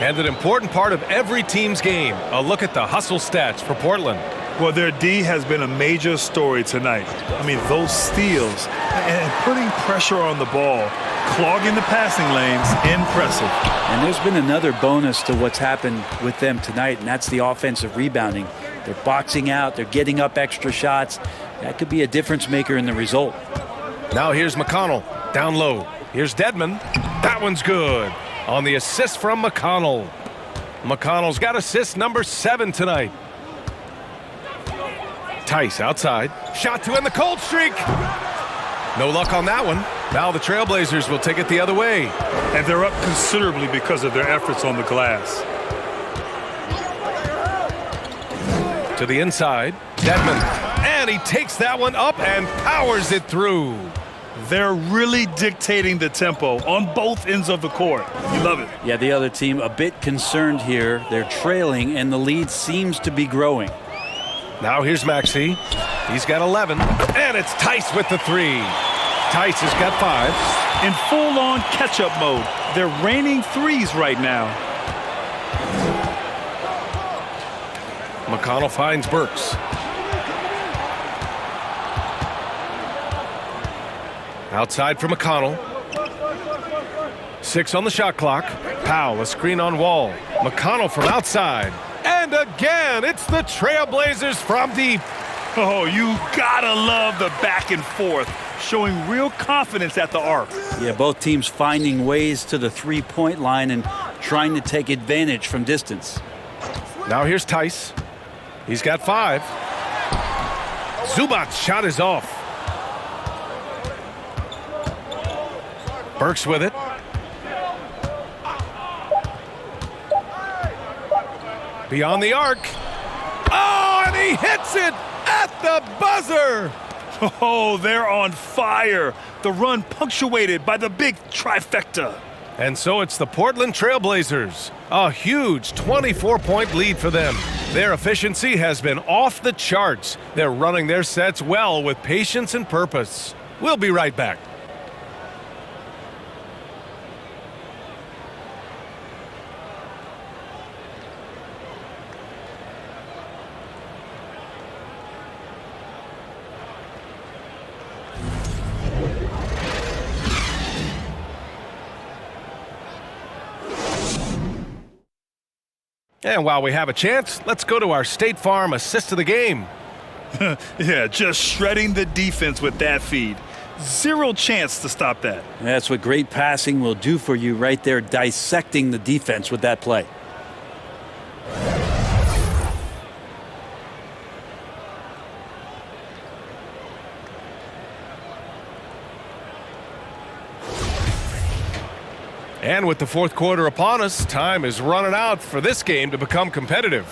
And an important part of every team's game. A look at the hustle stats for Portland. Well, their D has been a major story tonight. I mean, those steals and putting pressure on the ball, clogging the passing lanes, impressive. And there's been another bonus to what's happened with them tonight, and that's the offensive rebounding. They're boxing out. They're getting up extra shots. That could be a difference maker in the result. Now here's McConnell down low. Here's Dedmon. That one's good. On the assist from McConnell. McConnell's got assist number 7 tonight. Tice outside. Shot to end the cold streak. No luck on that one. Now the Trailblazers will take it the other way. And they're up considerably because of their efforts on the glass. To the inside. Dedmon. And he takes that one up and powers it through. They're really dictating the tempo on both ends of the court. You love it. Yeah, the other team a bit concerned here. They're trailing, and the lead seems to be growing. Now here's Maxey. He's got 11. And it's Tice with the 3. Tice has got 5. In full-on catch-up mode. They're raining threes right now. McConnell finds Burks. Outside for McConnell. 6 on the shot clock. Powell, a screen on Wall. McConnell from outside. And again, it's the Trailblazers from deep. Oh, you gotta love the back and forth, showing real confidence at the arc. Yeah, both teams finding ways to the three-point line and trying to take advantage from distance. Now here's Tice. He's got 5. Zubac's shot is off. Burks with it. Beyond the arc. Oh, and he hits it at the buzzer. Oh, they're on fire. The run punctuated by the big trifecta. And so it's the Portland Trailblazers. A huge 24-point lead for them. Their efficiency has been off the charts. They're running their sets well with patience and purpose. We'll be right back. And while we have a chance, let's go to our State Farm assist of the game. Yeah, just shredding the defense with that feed. Zero chance to stop that. That's what great passing will do for you right there, dissecting the defense with that play. And with the fourth quarter upon us, time is running out for this game to become competitive.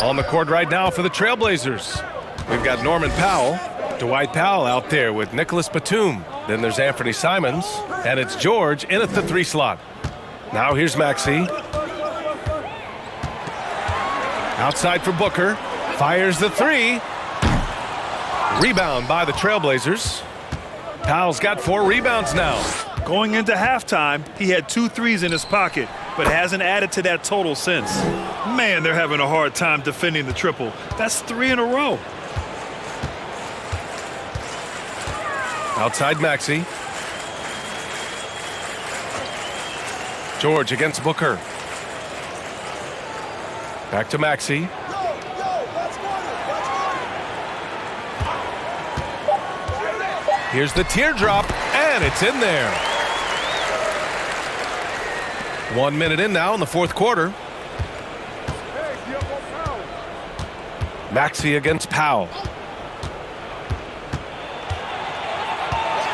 On the court right now for the Trailblazers, we've got Norman Powell, Dwight Powell out there with Nicholas Batum. Then there's Anthony Simons, and it's George in at the 3 slot. Now here's Maxey. Outside for Booker, fires the 3. Rebound by the Trailblazers. Powell's got 4 rebounds now. Going into halftime, he had 2 threes in his pocket, but hasn't added to that total since. Man, they're having a hard time defending the triple. That's 3 in a row. Outside Maxey. George against Booker. Back to Maxey. Here's the teardrop, and it's in there. 1 minute in now in the fourth quarter. Maxey against Powell.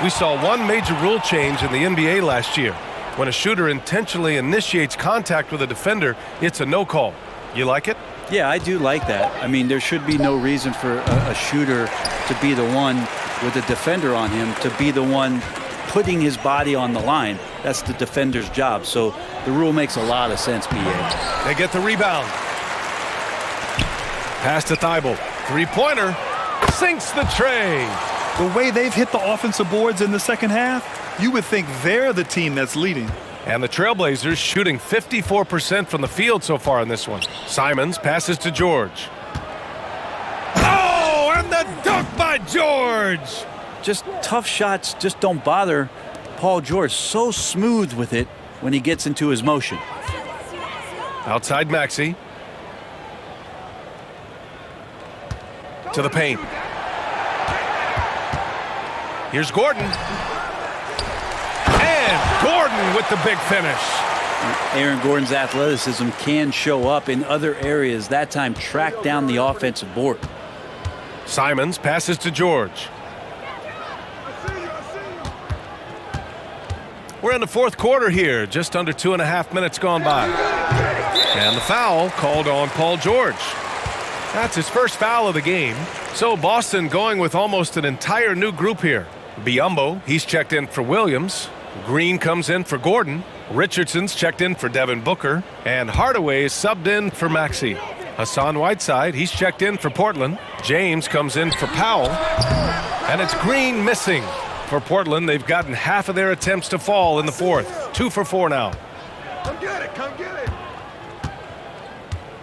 We saw one major rule change in the NBA last year. When a shooter intentionally initiates contact with a defender, it's a no call. You like it? Yeah, I do like that. I mean, there should be no reason for a shooter to be the one with a defender on him, to be the one putting his body on the line. That's the defender's job. So the rule makes a lot of sense, B.A. They get the rebound. Pass to Thibault. Three-pointer. Sinks the tray. The way they've hit the offensive boards in the second half, you would think they're the team that's leading. And the Trailblazers shooting 54% from the field so far in this one. Simons passes to George. Oh, and the dunk by George! Just tough shots just don't bother Paul George. So smooth with it when he gets into his motion. Outside Maxey. To the paint. Here's Gordon. And Gordon with the big finish. Aaron Gordon's athleticism can show up in other areas. That time track down the offensive board. Simons passes to George. We're in the fourth quarter here, just under 2.5 minutes gone by. And the foul called on Paul George. That's his first foul of the game. So Boston going with almost an entire new group here. Biyombo, he's checked in for Williams. Green comes in for Gordon. Richardson's checked in for Devin Booker. And Hardaway is subbed in for Maxey. Hassan Whiteside, he's checked in for Portland. James comes in for Powell. And it's Green missing. For Portland, they've gotten half of their attempts to fall in the fourth. 2 for 4 now. Come get it, come get it.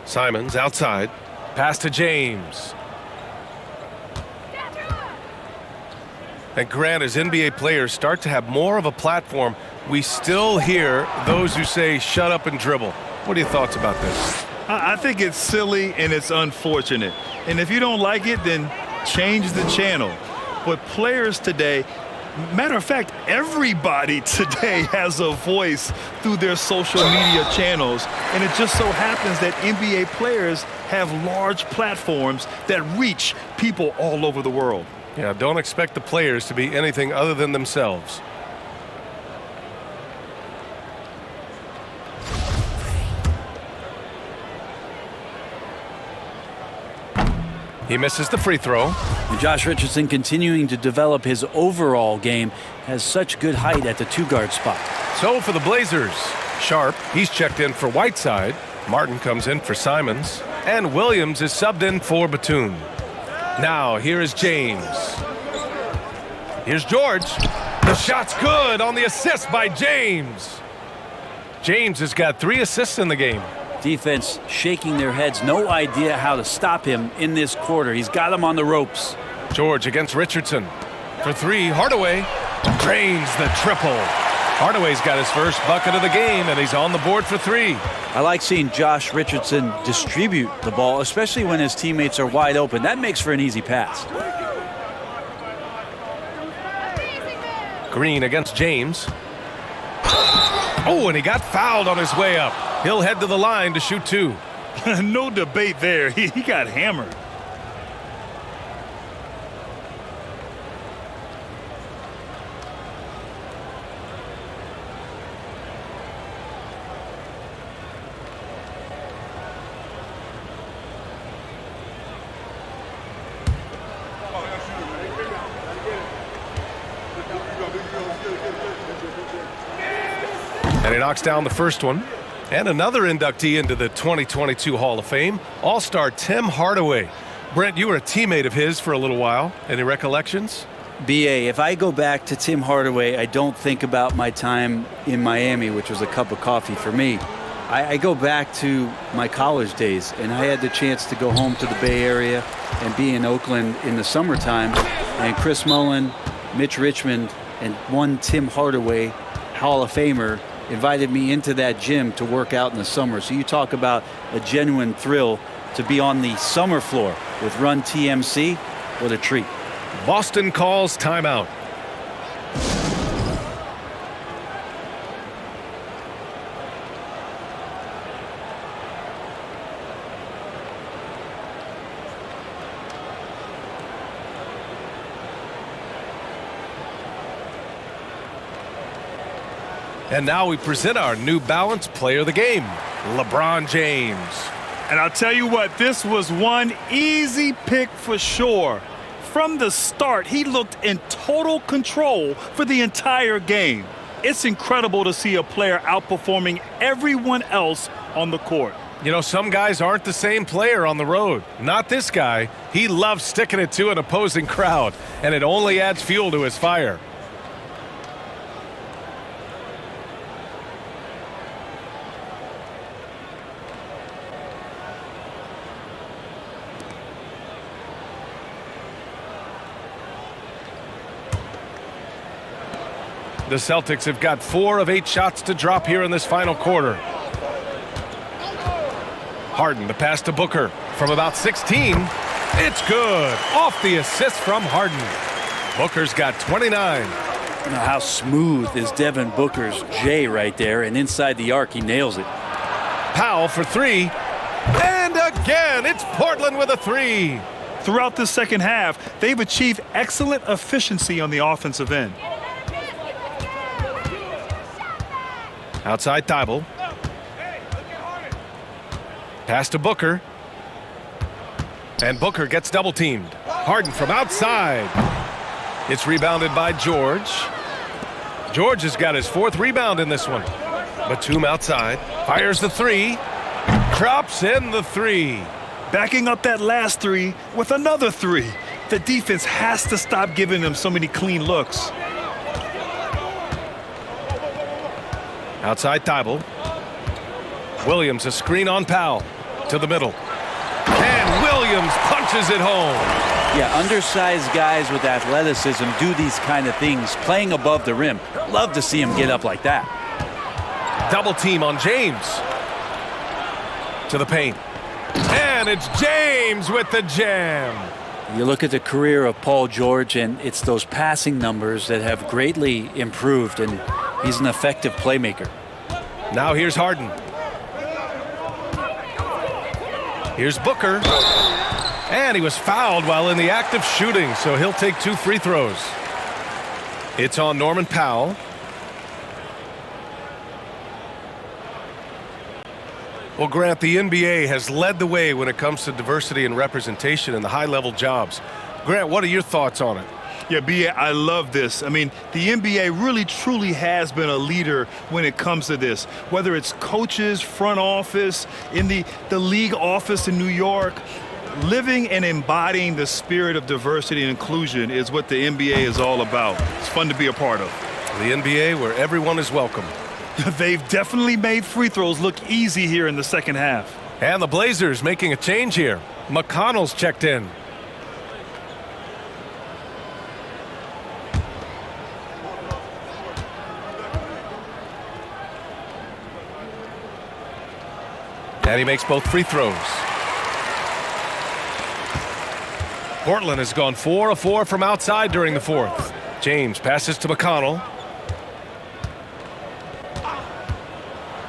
Simons outside. Pass to James. And Grant, as NBA players start to have more of a platform, we still hear those who say, shut up and dribble. What are your thoughts about this? I think it's silly and it's unfortunate. And if you don't like it, then change the channel. But players today, matter of fact, everybody today has a voice through their social media channels. And it just so happens that NBA players have large platforms that reach people all over the world. Yeah, don't expect the players to be anything other than themselves. He misses the free throw. And Josh Richardson, continuing to develop his overall game, has such good height at the 2-guard spot. So for the Blazers, Sharp, he's checked in for Whiteside. Martin comes in for Simons. And Williams is subbed in for Batum. Now here is James. Here's George. The shot's good on the assist by James. James has got 3 assists in the game. Defense shaking their heads, no idea how to stop him in this quarter. He's got him on the ropes. George against Richardson. For 3, Hardaway drains the triple. Hardaway's got his first bucket of the game, and he's on the board for 3. I like seeing Josh Richardson distribute the ball, especially when his teammates are wide open. That makes for an easy pass. Green against James. Oh, and he got fouled on his way up. He'll head to the line to shoot 2. No debate there. He got hammered. And he knocks down the first one. And another inductee into the 2022 Hall of Fame, All-Star Tim Hardaway. Brent, you were a teammate of his for a little while. Any recollections? BA, if I go back to Tim Hardaway, I don't think about my time in Miami, which was a cup of coffee for me. I go back to my college days, and I had the chance to go home to the Bay Area and be in Oakland in the summertime. And Chris Mullin, Mitch Richmond, and one Tim Hardaway, Hall of Famer, invited me into that gym to work out in the summer. So you talk about a genuine thrill to be on the summer floor with Run TMC. What a treat. Boston calls timeout. And now we present our New Balance Player of the Game, LeBron James. And I'll tell you what, this was one easy pick for sure. From the start, he looked in total control for the entire game. It's incredible to see a player outperforming everyone else on the court. You know, some guys aren't the same player on the road. Not this guy. He loves sticking it to an opposing crowd, and it only adds fuel to his fire. The Celtics have got 4 of 8 shots to drop here in this final quarter. Harden, the pass to Booker from about 16. It's good. Off the assist from Harden. Booker's got 29. Now how smooth is Devin Booker's J right there, and inside the arc he nails it. Powell for 3. And again, it's Portland with a 3. Throughout the second half, they've achieved excellent efficiency on the offensive end. Outside Thibault. Pass to Booker. And Booker gets double teamed. Harden from outside. It's rebounded by George. George has got his 4th rebound in this one. Batum outside. Fires the 3. Drops in the 3. Backing up that last 3 with another 3. The defense has to stop giving them so many clean looks. Outside Thibault. Williams a screen on Powell. To the middle. And Williams punches it home. Yeah, undersized guys with athleticism do these kind of things, playing above the rim. Love to see him get up like that. Double team on James. To the paint. And it's James with the jam. You look at the career of Paul George, and it's those passing numbers that have greatly improved, and he's an effective playmaker. Now here's Harden. Here's Booker. And he was fouled while in the act of shooting, so he'll take 2 free throws. It's on Norman Powell. Well, Grant, the NBA has led the way when it comes to diversity and representation in the high-level jobs. Grant, what are your thoughts on it? Yeah, B.A., I love this. I mean, the NBA really, truly has been a leader when it comes to this. Whether it's coaches, front office, in the league office in New York, living and embodying the spirit of diversity and inclusion is what the NBA is all about. It's fun to be a part of. The NBA where everyone is welcome. They've definitely made free throws look easy here in the second half. And the Blazers making a change here. McConnell's checked in. And he makes both free throws. Portland has gone 4 of 4 from outside during the fourth. James passes to McConnell.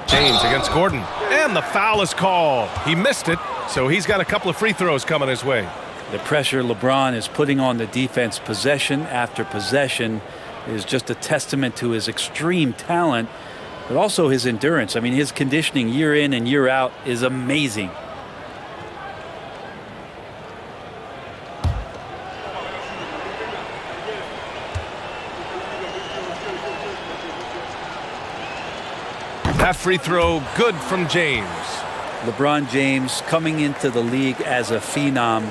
James against Gordon. And the foul is called. He missed it, so he's got a couple of free throws coming his way. The pressure LeBron is putting on the defense possession after possession is just a testament to his extreme talent, but also his endurance. I mean, his conditioning year in and year out is amazing. That free throw good from James. LeBron James, coming into the league as a phenom,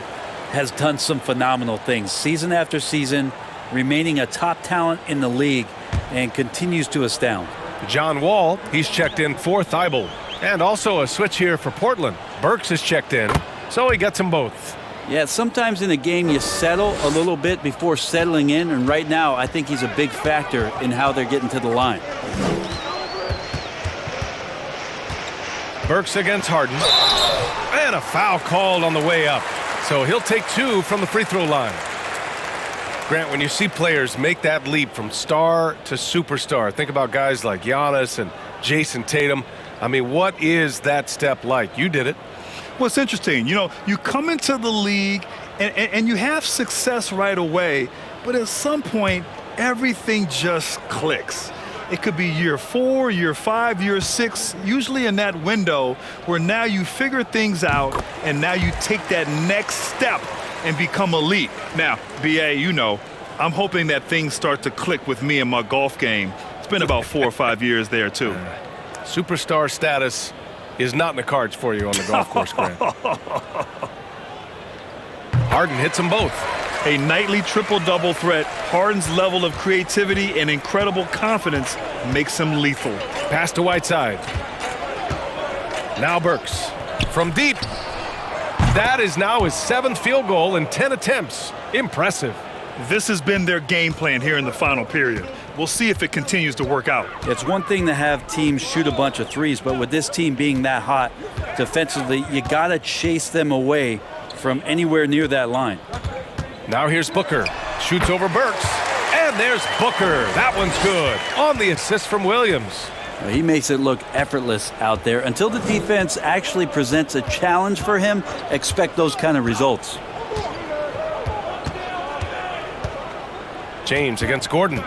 has done some phenomenal things season after season, remaining a top talent in the league, and continues to astound. John Wall, he's checked in for Thibault. And also a switch here for Portland. Burks is checked in, so he gets them both. Yeah, sometimes in a game you settle a little bit before settling in, and right now I think he's a big factor in how they're getting to the line. Burks against Harden. And a foul called on the way up. So he'll take 2 from the free throw line. Grant, when you see players make that leap from star to superstar, think about guys like Giannis and Jason Tatum. I mean, what is that step like? You did it. Well, it's interesting. You know, you come into the league and you have success right away, but at some point, everything just clicks. It could be year 4, year 5, year 6, usually in that window where now you figure things out and now you take that next step and become elite. Now, B.A., you know, I'm hoping that things start to click with me in my golf game. It's been about 4 or 5 years there, too. Superstar status is not in the cards for you on the golf course, Grant. Harden hits them both. A nightly triple-double threat. Harden's level of creativity and incredible confidence makes him lethal. Pass to Whiteside. Now Burks. From deep. That is now his 7th field goal in 10 attempts. Impressive. This has been their game plan here in the final period. We'll see if it continues to work out. It's one thing to have teams shoot a bunch of threes, but with this team being that hot defensively, you got to chase them away from anywhere near that line. Now here's Booker. Shoots over Burks. And there's Booker. That one's good. On the assist from Williams. He makes it look effortless out there. Until the defense actually presents a challenge for him, expect those kind of results. James against Gordon.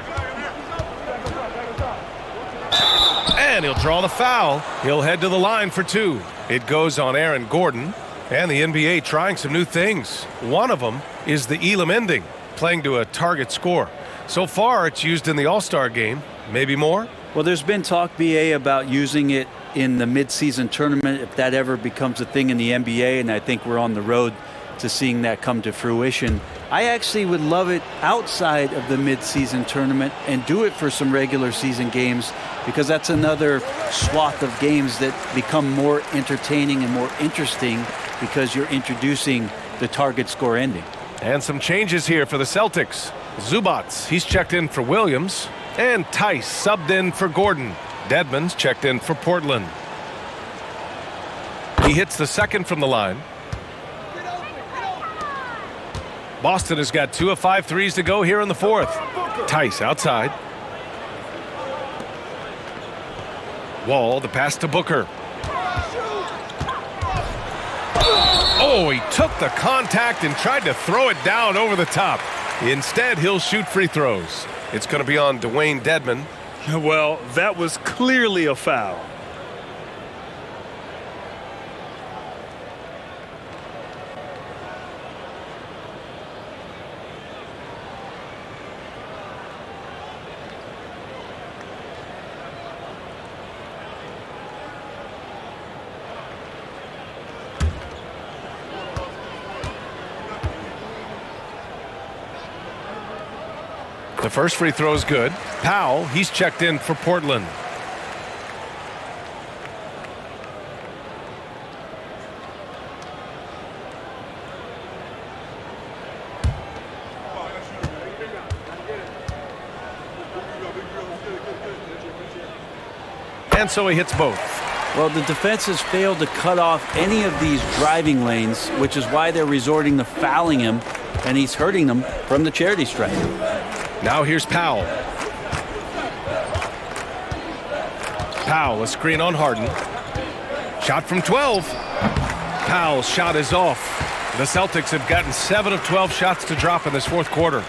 And he'll draw the foul. He'll head to the line for 2. It goes on Aaron Gordon. And the NBA trying some new things. One of them is the Elam ending, playing to a target score. So far, it's used in the All-Star game. Maybe more? Well, there's been talk, BA, about using it in the midseason tournament if that ever becomes a thing in the NBA, and I think we're on the road to seeing that come to fruition. I actually would love it outside of the midseason tournament and do it for some regular season games, because that's another swath of games that become more entertaining and more interesting because you're introducing the target score ending. And some changes here for the Celtics. Zubats, he's checked in for Williams. And Tice subbed in for Gordon. Dedmon's checked in for Portland. He hits the second from the line. Boston has got 2 of 5 threes to go here in the fourth. Tice outside. Wall, the pass to Booker. Oh, he took the contact and tried to throw it down over the top. Instead, he'll shoot free throws. It's going to be on Dwayne Dedmon. Well, that was clearly a foul. The first free throw is good. Powell, he's checked in for Portland. And so he hits both. Well, the defense has failed to cut off any of these driving lanes, which is why they're resorting to fouling him, and he's hurting them from the charity stripe. Now here's Powell. Powell, a screen on Harden. Shot from 12. Powell's shot is off. The Celtics have gotten 7 of 12 shots to drop in this fourth quarter.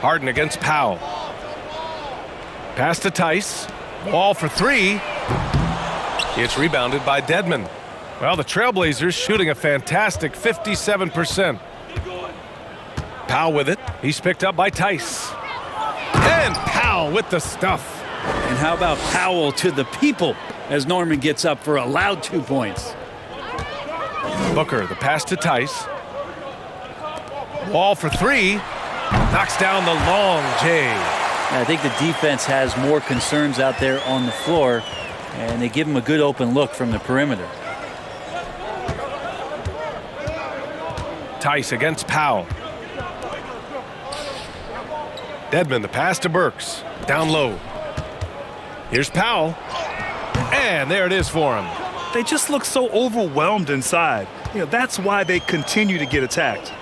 Harden against Powell. Pass to Tice. Wall for 3. It's rebounded by Dedmon. Well, the Trailblazers shooting a fantastic 57%. Powell with it. He's picked up by Tice. And Powell with the stuff. And how about Powell to the people as Norman gets up for a loud 2 points. Booker, the pass to Tice. Wall for 3. Knocks down the long J. I think the defense has more concerns out there on the floor, and they give him a good open look from the perimeter. Tice against Powell. Dedmon, the pass to Burks. Down low. Here's Powell. And there it is for him. They just look so overwhelmed inside. That's why they continue to get attacked.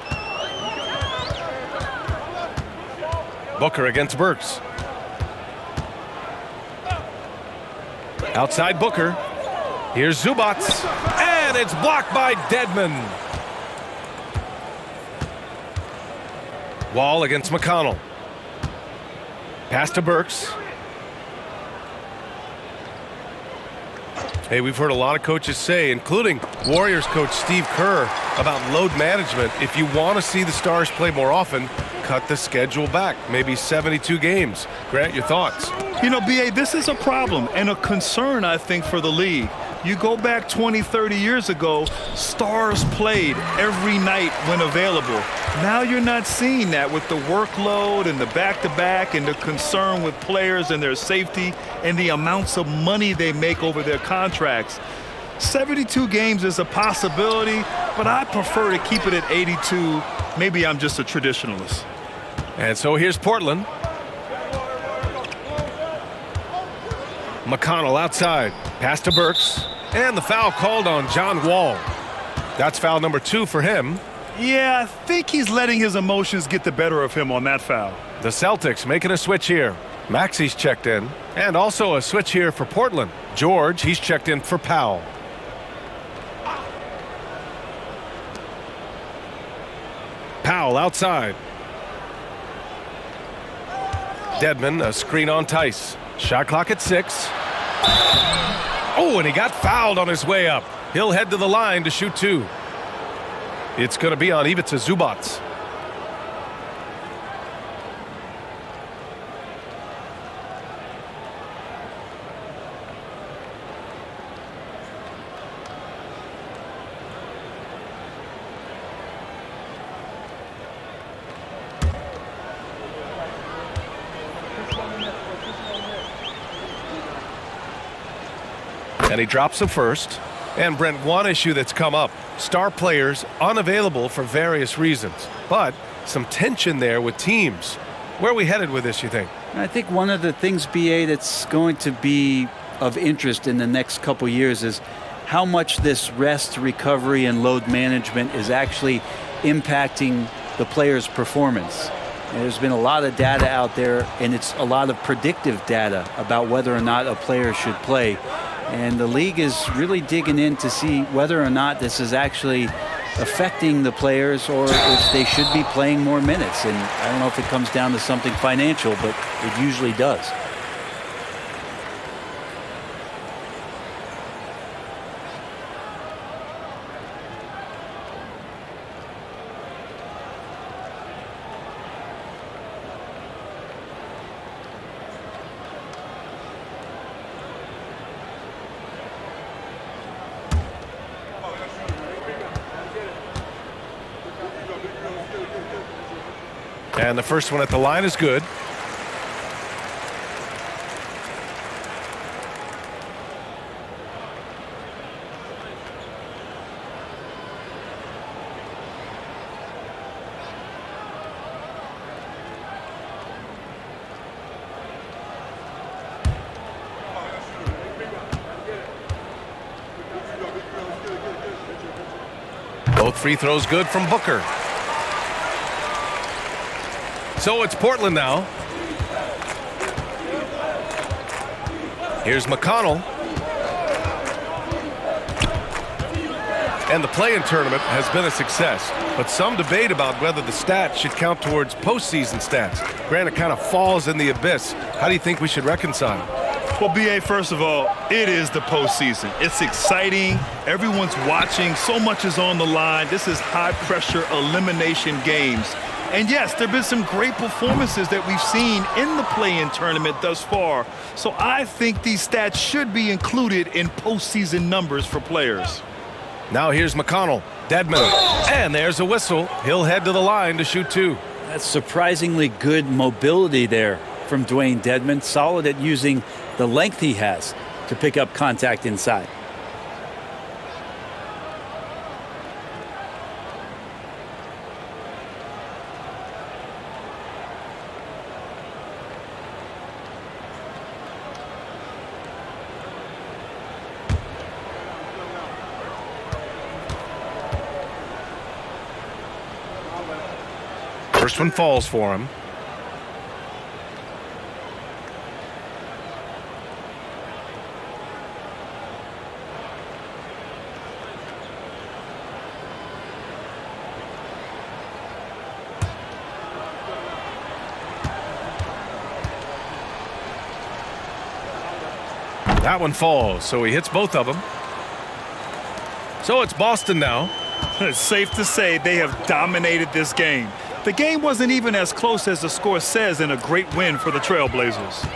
Booker against Burks. Outside Booker. Here's Zubac. And it's blocked by Dedmon. Wall against McConnell. Pass to Burks. Hey, we've heard a lot of coaches say, including Warriors coach Steve Kerr, about load management. If you want to see the Stars play more often, cut the schedule back, maybe 72 games. Grant, your thoughts? BA, this is a problem and a concern, I think, for the league. You go back 20, 30 years ago, Stars played every night when available. Now you're not seeing that with the workload and the back-to-back and the concern with players and their safety and the amounts of money they make over their contracts. 72 games is a possibility, but I prefer to keep it at 82. Maybe I'm just a traditionalist. And so here's Portland. McConnell outside. Pass to Burks. And the foul called on John Wall. That's foul number 2 for him. Yeah, I think he's letting his emotions get the better of him on that foul. The Celtics making a switch here. Maxi's checked in. And also a switch here for Portland. George, he's checked in for Powell. Powell outside. Dedmon, a screen on Tice. Shot clock at 6. Oh, and he got fouled on his way up. He'll head to the line to shoot 2. It's going to be on Ivica Zubac. And he drops the first. And Brent, one issue that's come up, star players unavailable for various reasons, but some tension there with teams. Where are we headed with this, you think? I think one of the things, BA, that's going to be of interest in the next couple years is how much this rest, recovery, and load management is actually impacting the player's performance. And there's been a lot of data out there, and it's a lot of predictive data about whether or not a player should play. And the league is really digging in to see whether or not this is actually affecting the players or if they should be playing more minutes. And I don't know if it comes down to something financial, but it usually does. And the first one at the line is good. Both free throws good from Booker. So it's Portland now. Here's McConnell. And the play-in tournament has been a success, but some debate about whether the stats should count towards postseason stats. Granted, kind of falls in the abyss. How do you think we should reconcile? Well, B.A., first of all, it is the postseason. It's exciting. Everyone's watching. So much is on the line. This is high-pressure elimination games. And, yes, there have been some great performances that we've seen in the play-in tournament thus far. So I think these stats should be included in postseason numbers for players. Now here's McConnell. Dedmon. And there's a whistle. He'll head to the line to shoot two. That's surprisingly good mobility there from Dwayne Dedmon. Solid at using the length he has to pick up contact inside. First one falls for him. That one falls, so he hits both of them. So it's Boston now. It's safe to say they have dominated this game. The game wasn't even as close as the score says in a great win for the Trailblazers.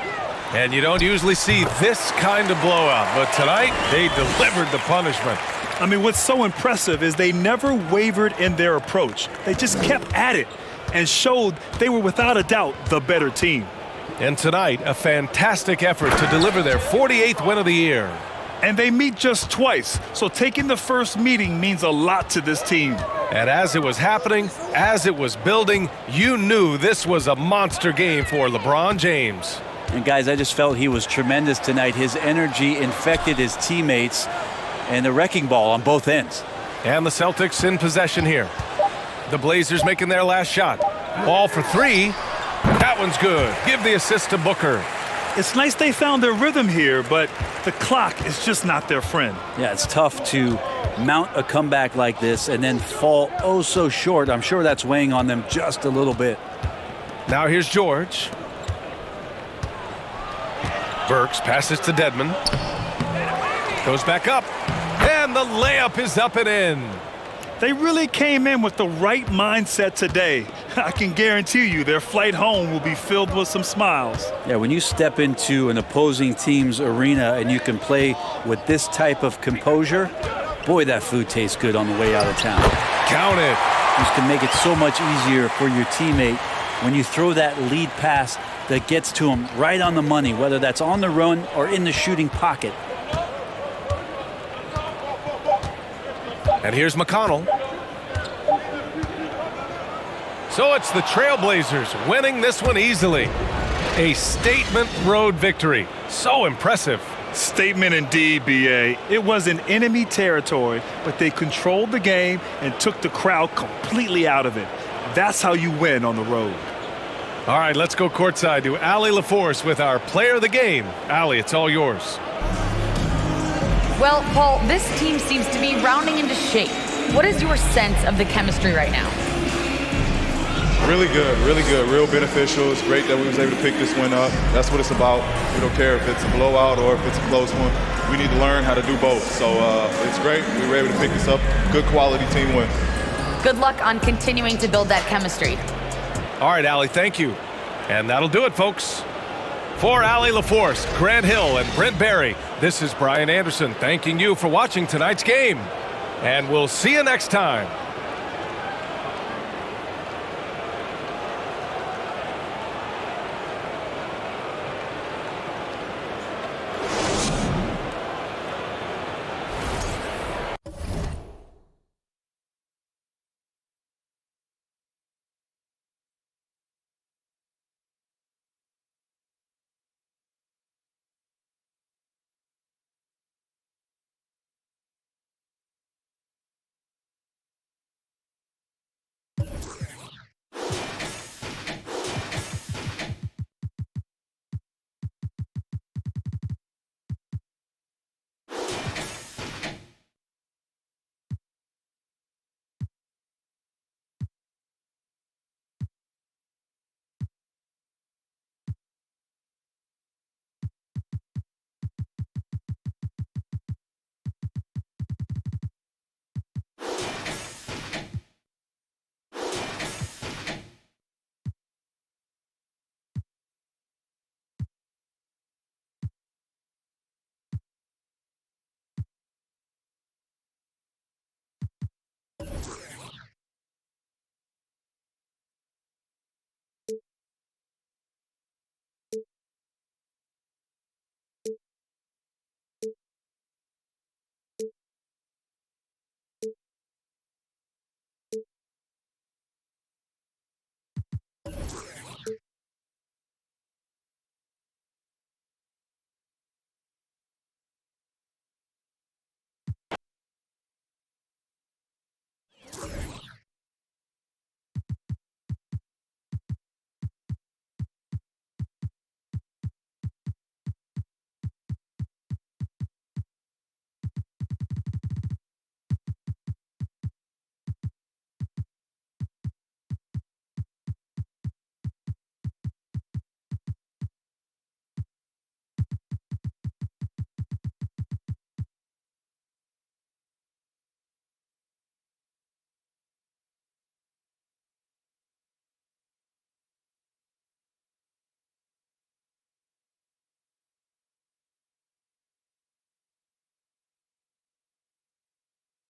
And you don't usually see this kind of blowout, but tonight they delivered the punishment. I mean, what's so impressive is they never wavered in their approach. They just kept at it and showed they were without a doubt the better team. And tonight, a fantastic effort to deliver their 48th win of the year. And they meet just twice, so taking the first meeting means a lot to this team. And as it was happening, as it was building, you knew this was a monster game for LeBron James. And guys, I just felt he was tremendous tonight. His energy infected his teammates, and the wrecking ball on both ends. And the Celtics in possession here. The Blazers making their last shot. Ball for three. That one's good. Give the assist to Booker. It's nice they found their rhythm here, but the clock is just not their friend. Yeah, it's tough to mount a comeback like this and then fall oh so short. I'm sure that's weighing on them just a little bit. Now here's George. Burks passes to Dedmon. Goes back up. And the layup is up and in. They really came in with the right mindset today. I can guarantee you their flight home will be filled with some smiles. Yeah, when you step into an opposing team's arena and you can play with this type of composure, boy, that food tastes good on the way out of town. Count it. This can make it so much easier for your teammate when you throw that lead pass that gets to him right on the money, whether that's on the run or in the shooting pocket. And here's McConnell. So it's the Trailblazers winning this one easily. A statement road victory. So impressive. Statement indeed, B.A. It was in enemy territory, but they controlled the game and took the crowd completely out of it. That's how you win on the road. All right, let's go courtside to Allie LaForce with our player of the game. Allie, it's all yours. Well, Paul, this team seems to be rounding into shape. What is your sense of the chemistry right now? Really good, real beneficial. It's great that we was able to pick this one up. That's what it's about. We don't care if it's a blowout or if it's a close one. We need to learn how to do both. So it's great. We were able to pick this up. Good quality team win. Good luck on continuing to build that chemistry. All right, Allie, thank you. And that'll do it, folks. For Allie LaForce, Grant Hill, and Brent Barry, this is Brian Anderson thanking you for watching tonight's game. And we'll see you next time.